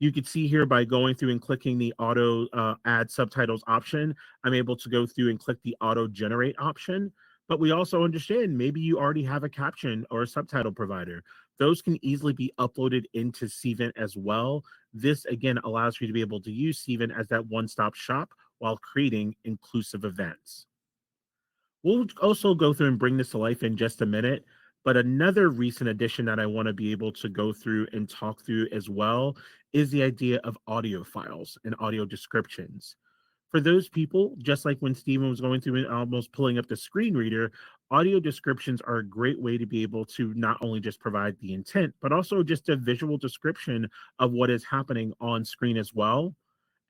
You could see here by going through and clicking the auto add subtitles option, I'm able to go through and click the auto generate option. But we also understand maybe you already have a caption or a subtitle provider. Those can easily be uploaded into Cvent as well. This again allows you to be able to use Cvent as that one-stop shop while creating inclusive events. We'll also go through and bring this to life in just a minute. But another recent addition that I want to be able to go through and talk through as well is the idea of audio files and audio descriptions. For those people, just like when Stephen was going through and almost pulling up the screen reader, audio descriptions are a great way to be able to not only just provide the intent, but also just a visual description of what is happening on screen as well.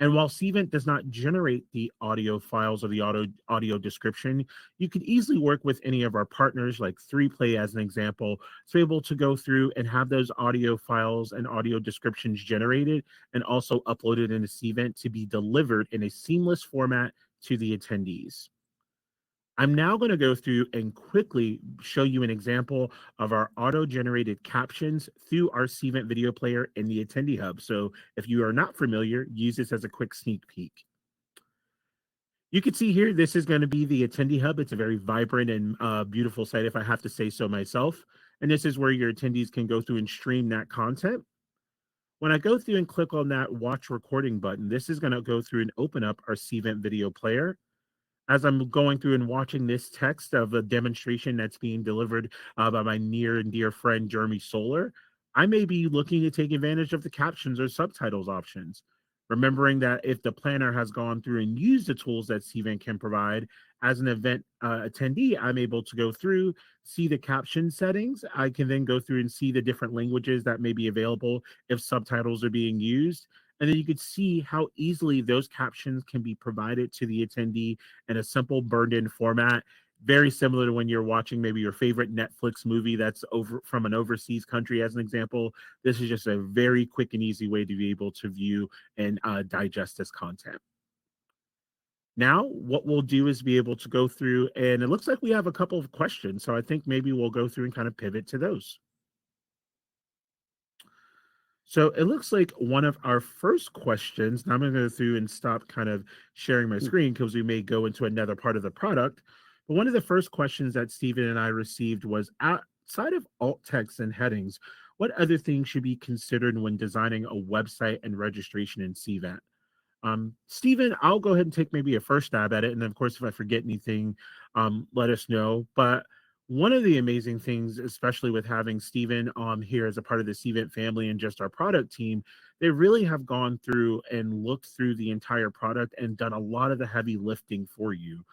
And while Cvent does not generate the audio files or the audio description, you could easily work with any of our partners like 3Play as an example, to be able to go through and have those audio files and audio descriptions generated and also uploaded into Cvent to be delivered in a seamless format to the attendees. I'm now going to go through and quickly show you an example of our auto-generated captions through our Cvent video player in the Attendee Hub. So if you are not familiar, use this as a quick sneak peek. You can see here, this is going to be the Attendee Hub. It's a very vibrant and beautiful site, if I have to say so myself. And this is where your attendees can go through and stream that content. When I go through and click on that watch recording button, this is going to go through and open up our Cvent video player. As I'm going through and watching this text of a demonstration that's being delivered by my near and dear friend Jeremy Solar, I may be looking to take advantage of the captions or subtitles options. Remembering that if the planner has gone through and used the tools that Cvent can provide, as an event attendee, I'm able to go through, see the caption settings. I can then go through and see the different languages that may be available if subtitles are being used. And then you could see how easily those captions can be provided to the attendee in a simple burned in format, very similar to when you're watching maybe your favorite Netflix movie that's over from an overseas country, as an example. This is just a very quick and easy way to be able to view and digest this content. Now, what we'll do is be able to go through, and it looks like we have a couple of questions. So I think maybe we'll go through and kind of pivot to those. So it looks like one of our first questions, now I'm going to go through and stop kind of sharing my screen because we may go into another part of the product. But one of the first questions that Stephen and I received was, outside of alt text and headings, what other things should be considered when designing a website and registration in Cvent? Stephen, I'll go ahead and take maybe a first stab at it. And then, of course, if I forget anything, let us know. But one of the amazing things, especially with having Stephen here as a part of the Cvent family and just our product team, they really have gone through and looked through the entire product and done a lot of the heavy lifting for you.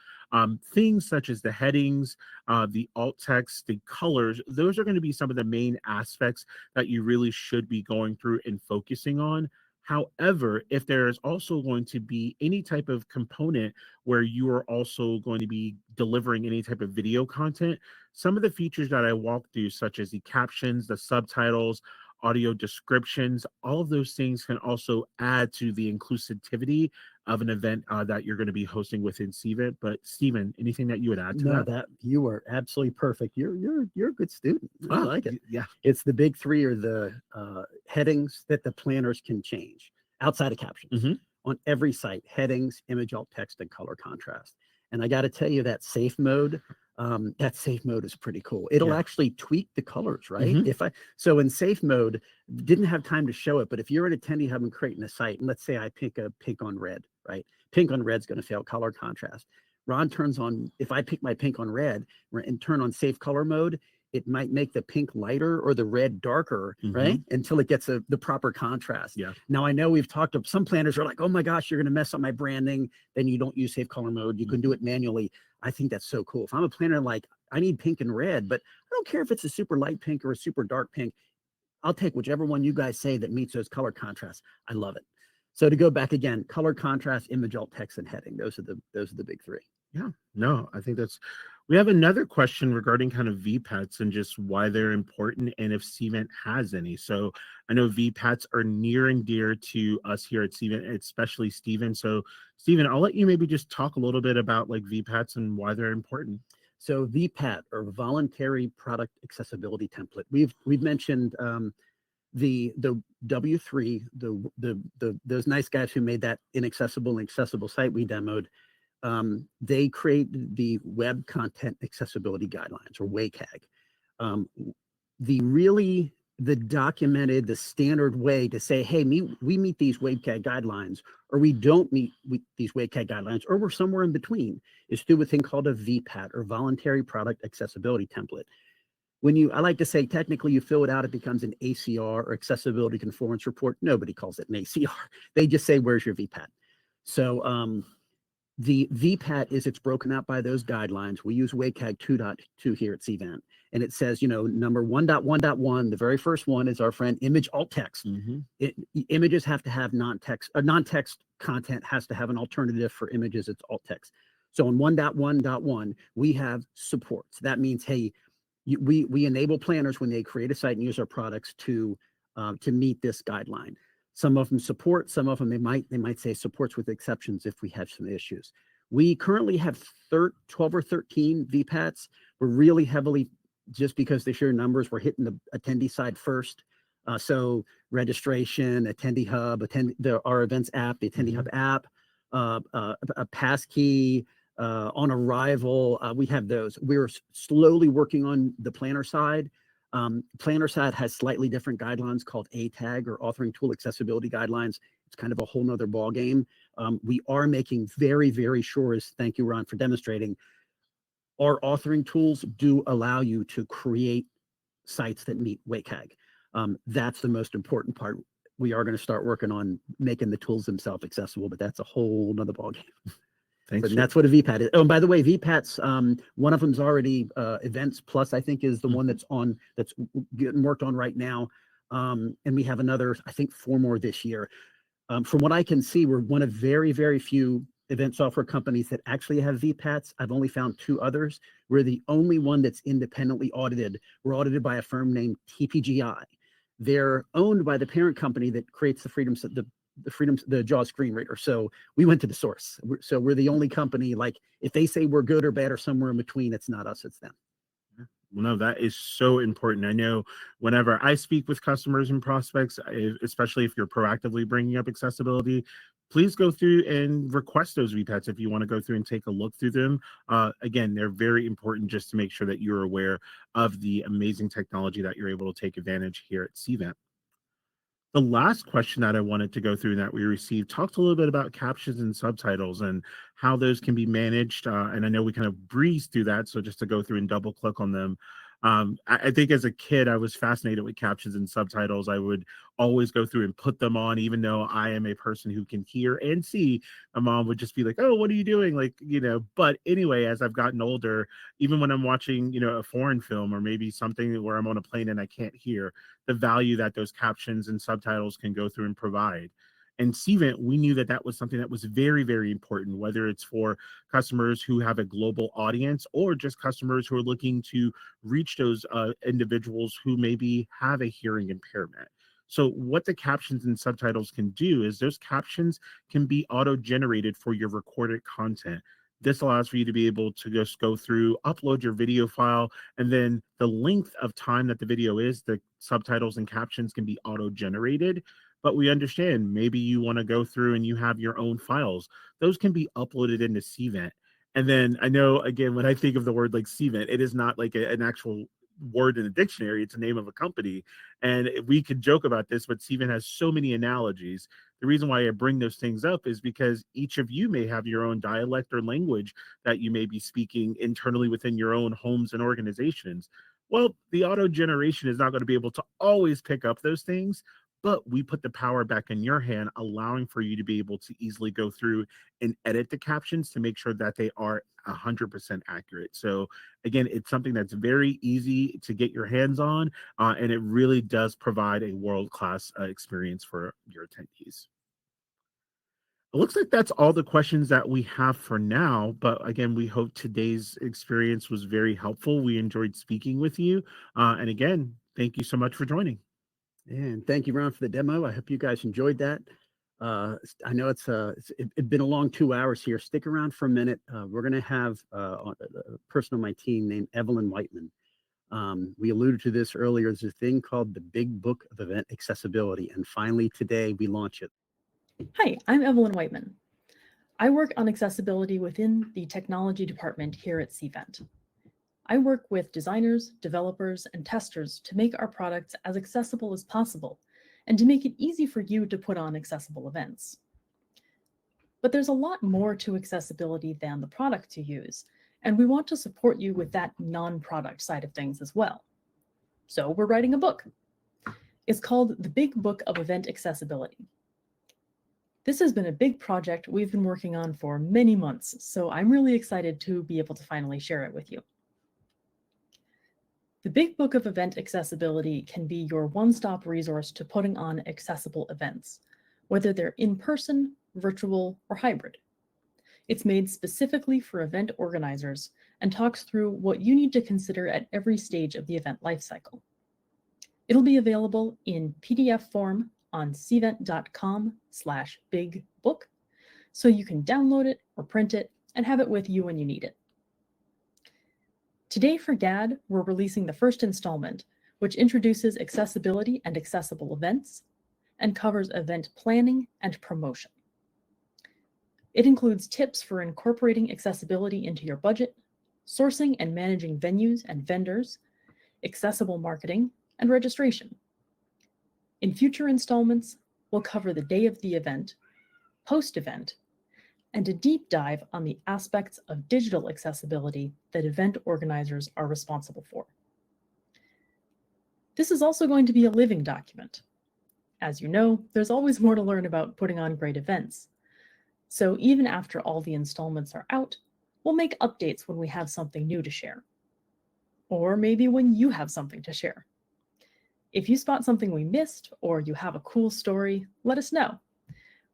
Things such as the headings, the alt text, the colors, those are going to be some of the main aspects that you really should be going through and focusing on. However, if there is also going to be any type of component where you are also going to be delivering any type of video content, some of the features that I walked through, such as the captions, the subtitles, audio descriptions, all of those things can also add to the inclusivity of an event that you're going to be hosting within Cvent. But Stephen, anything that you would add to
No,
that?
that you are absolutely perfect. You're a good student. I like it.
Yeah.
It's the big three are the headings that the planners can change outside of captions on every site: headings, image, alt text, and color contrast. And I got to tell you that safe mode is pretty cool. It'll actually tweak the colors, right? So in safe mode, didn't have time to show it, but if you're an attendee having creating a site, and let's say I pick a pink on red, right? Pink on red's going to fail color contrast. Ron turns on, if I pick my pink on red and turn on safe color mode, it might make the pink lighter or the red darker, right? Until it gets the proper contrast.
Yeah.
Now I know we've talked to some planners are like, oh my gosh, you're going to mess up my branding. Then you don't use safe color mode. You can do it manually. I think that's so cool. If I'm a planner, like I need pink and red, but I don't care if it's a super light pink or a super dark pink. I'll take whichever one you guys say that meets those color contrasts. I love it. So to go back again, color contrast, image, alt text, and heading. Those are the big three.
Yeah, no, I think we have another question regarding kind of VPATs and just why they're important and if Cvent has any. So I know VPATs are near and dear to us here at Cvent, especially Stephen. So Stephen, I'll let you maybe just talk a little bit about like VPATs and why they're important.
So VPAT, or voluntary product accessibility template. We've mentioned the W3, those nice guys who made that inaccessible and accessible site we demoed. They create the Web Content Accessibility Guidelines, or WCAG. The documented, the standard way to say, hey, we meet these WCAG guidelines, or we don't meet these WCAG guidelines, or we're somewhere in between, is through a thing called a VPAT, or Voluntary Product Accessibility Template. I like to say, technically you fill it out, it becomes an ACR, or Accessibility Conformance Report. Nobody calls it an ACR. They just say, where's your VPAT? So the VPAT it's broken out by those guidelines. We use WCAG 2.2 here at Cvent. And it says, number 1.1.1, the very first one is our friend image alt text. Images have to have non-text content has to have an alternative for images. It's alt text. So on 1.1.1, we have supports. That means, hey, we enable planners when they create a site and use our products to meet this guideline. Some of them support, some of them they might say supports with exceptions if we have some issues. We currently have 12 or 13 VPATs. We're really heavily, just because they share numbers, we're hitting the attendee side first. So registration, attendee hub, our events app, the attendee hub app, a passkey, on arrival, we have those. We're slowly working on the planner side. Planner side has slightly different guidelines called ATAG, or Authoring Tool Accessibility Guidelines. It's kind of a whole nother ball game. We are making very, very sure, as thank you, Ron, for demonstrating, our authoring tools do allow you to create sites that meet WCAG. That's the most important part. We are going to start working on making the tools themselves accessible, but that's a whole nother ballgame.
Thanks.
And that's what a VPAT is. Oh, and by the way, VPATs, one of them's already Events Plus, I think, is the one that's getting worked on right now. And we have another, I think, 4 more this year. From what I can see, we're one of very, very few event software companies that actually have VPATs. I've only found 2 others. We're the only one that's independently audited. We're audited by a firm named TPGI. They're owned by the parent company that creates the JAWS screen reader. So we went to the source. So we're the only company, like, if they say we're good or bad or somewhere in between, it's not us, it's them.
Well, no, that is so important. I know whenever I speak with customers and prospects, especially if you're proactively bringing up accessibility, please go through and request those VPATs if you want to go through and take a look through them. Again, they're very important just to make sure that you're aware of the amazing technology that you're able to take advantage here at Cvent. The last question that I wanted to go through that we received talked a little bit about captions and subtitles and how those can be managed. And I know we kind of breezed through that. So just to go through and double click on them. I think as a kid, I was fascinated with captions and subtitles. I would always go through and put them on, even though I am a person who can hear and see. My mom would just be like, "Oh, what are you doing?" Like, but anyway, as I've gotten older, even when I'm watching, a foreign film or maybe something where I'm on a plane and I can't hear, the value that those captions and subtitles can go through and provide. And Cvent, we knew that that was something that was very, very important, whether it's for customers who have a global audience or just customers who are looking to reach those individuals who maybe have a hearing impairment. So what the captions and subtitles can do is those captions can be auto-generated for your recorded content. This allows for you to be able to just go through, upload your video file, and then the length of time that the video is, the subtitles and captions can be auto-generated. But we understand maybe you want to go through and you have your own files. Those can be uploaded into Cvent. And then I know, again, when I think of the word like Cvent, it is not like an actual word in a dictionary. It's a name of a company. And we could joke about this, but Cvent has so many analogies. The reason why I bring those things up is because each of you may have your own dialect or language that you may be speaking internally within your own homes and organizations. Well, the auto generation is not going to be able to always pick up those things, but we put the power back in your hand, allowing for you to be able to easily go through and edit the captions to make sure that they are 100% accurate. So again, it's something that's very easy to get your hands on, and it really does provide a world-class experience for your attendees. It looks like that's all the questions that we have for now, but again, we hope today's experience was very helpful. We enjoyed speaking with you, and again, thank you so much for joining.
And thank you, Ron, for the demo. I hope you guys enjoyed that. I know it's been a long 2 hours here. Stick around for a minute. We're going to have a person on my team named Evelyn Whiteman. We alluded to this earlier. There's a thing called the Big Book of Event Accessibility. And finally, today, we launch it.
Hi, I'm Evelyn Whiteman. I work on accessibility within the technology department here at Cvent. I work with designers, developers, and testers to make our products as accessible as possible and to make it easy for you to put on accessible events. But there's a lot more to accessibility than the product you use, and we want to support you with that non-product side of things as well. So we're writing a book. It's called The Big Book of Event Accessibility. This has been a big project we've been working on for many months, so I'm really excited to be able to finally share it with you. The Big Book of Event Accessibility can be your one-stop resource to putting on accessible events, whether they're in-person, virtual, or hybrid. It's made specifically for event organizers and talks through what you need to consider at every stage of the event lifecycle. It'll be available in PDF form on cvent.com/bigbook, so you can download it or print it and have it with you when you need it. Today for GAD, we're releasing the first installment, which introduces accessibility and accessible events and covers event planning and promotion. It includes tips for incorporating accessibility into your budget, sourcing and managing venues and vendors, accessible marketing, and registration. In future installments, we'll cover the day of the event, post-event, and a deep dive on the aspects of digital accessibility that event organizers are responsible for. This is also going to be a living document. As you know, there's always more to learn about putting on great events. So even after all the installments are out, we'll make updates when we have something new to share. Or maybe when you have something to share. If you spot something we missed or you have a cool story, let us know.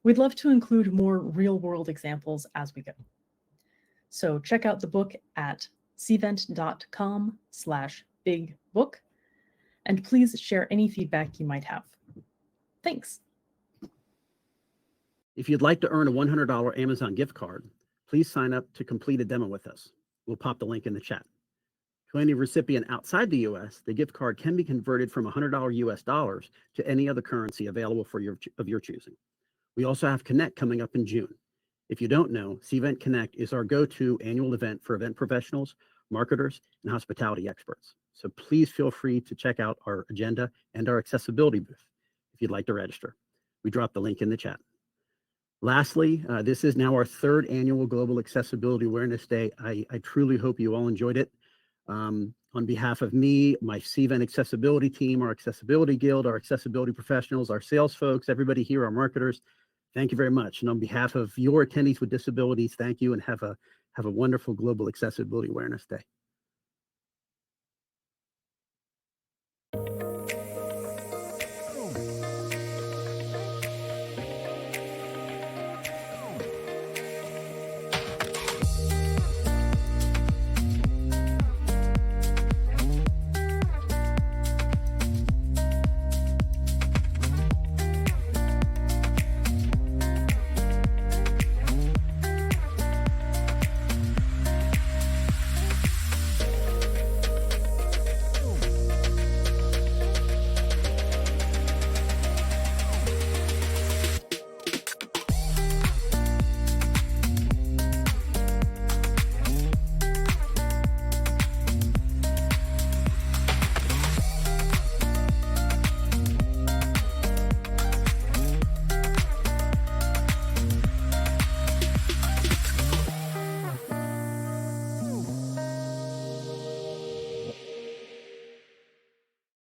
We'd love to include more real-world examples as we go. So check out the book at cvent.com/bigbook, and please share any feedback you might have. Thanks.
If you'd like to earn a $100 Amazon gift card, please sign up to complete a demo with us. We'll pop the link in the chat. To any recipient outside the US, the gift card can be converted from $100 US dollars to any other currency available of your choosing. We also have Connect coming up in June. If you don't know, Cvent Connect is our go-to annual event for event professionals, marketers, and hospitality experts. So please feel free to check out our agenda and our accessibility booth if you'd like to register. We dropped the link in the chat. Lastly, this is now our third annual Global Accessibility Awareness Day. I truly hope you all enjoyed it. On behalf of me, my Cvent accessibility team, our accessibility guild, our accessibility professionals, our sales folks, everybody here, our marketers, thank you very much. And on behalf of your attendees with disabilities, thank you and have a wonderful Global Accessibility Awareness Day.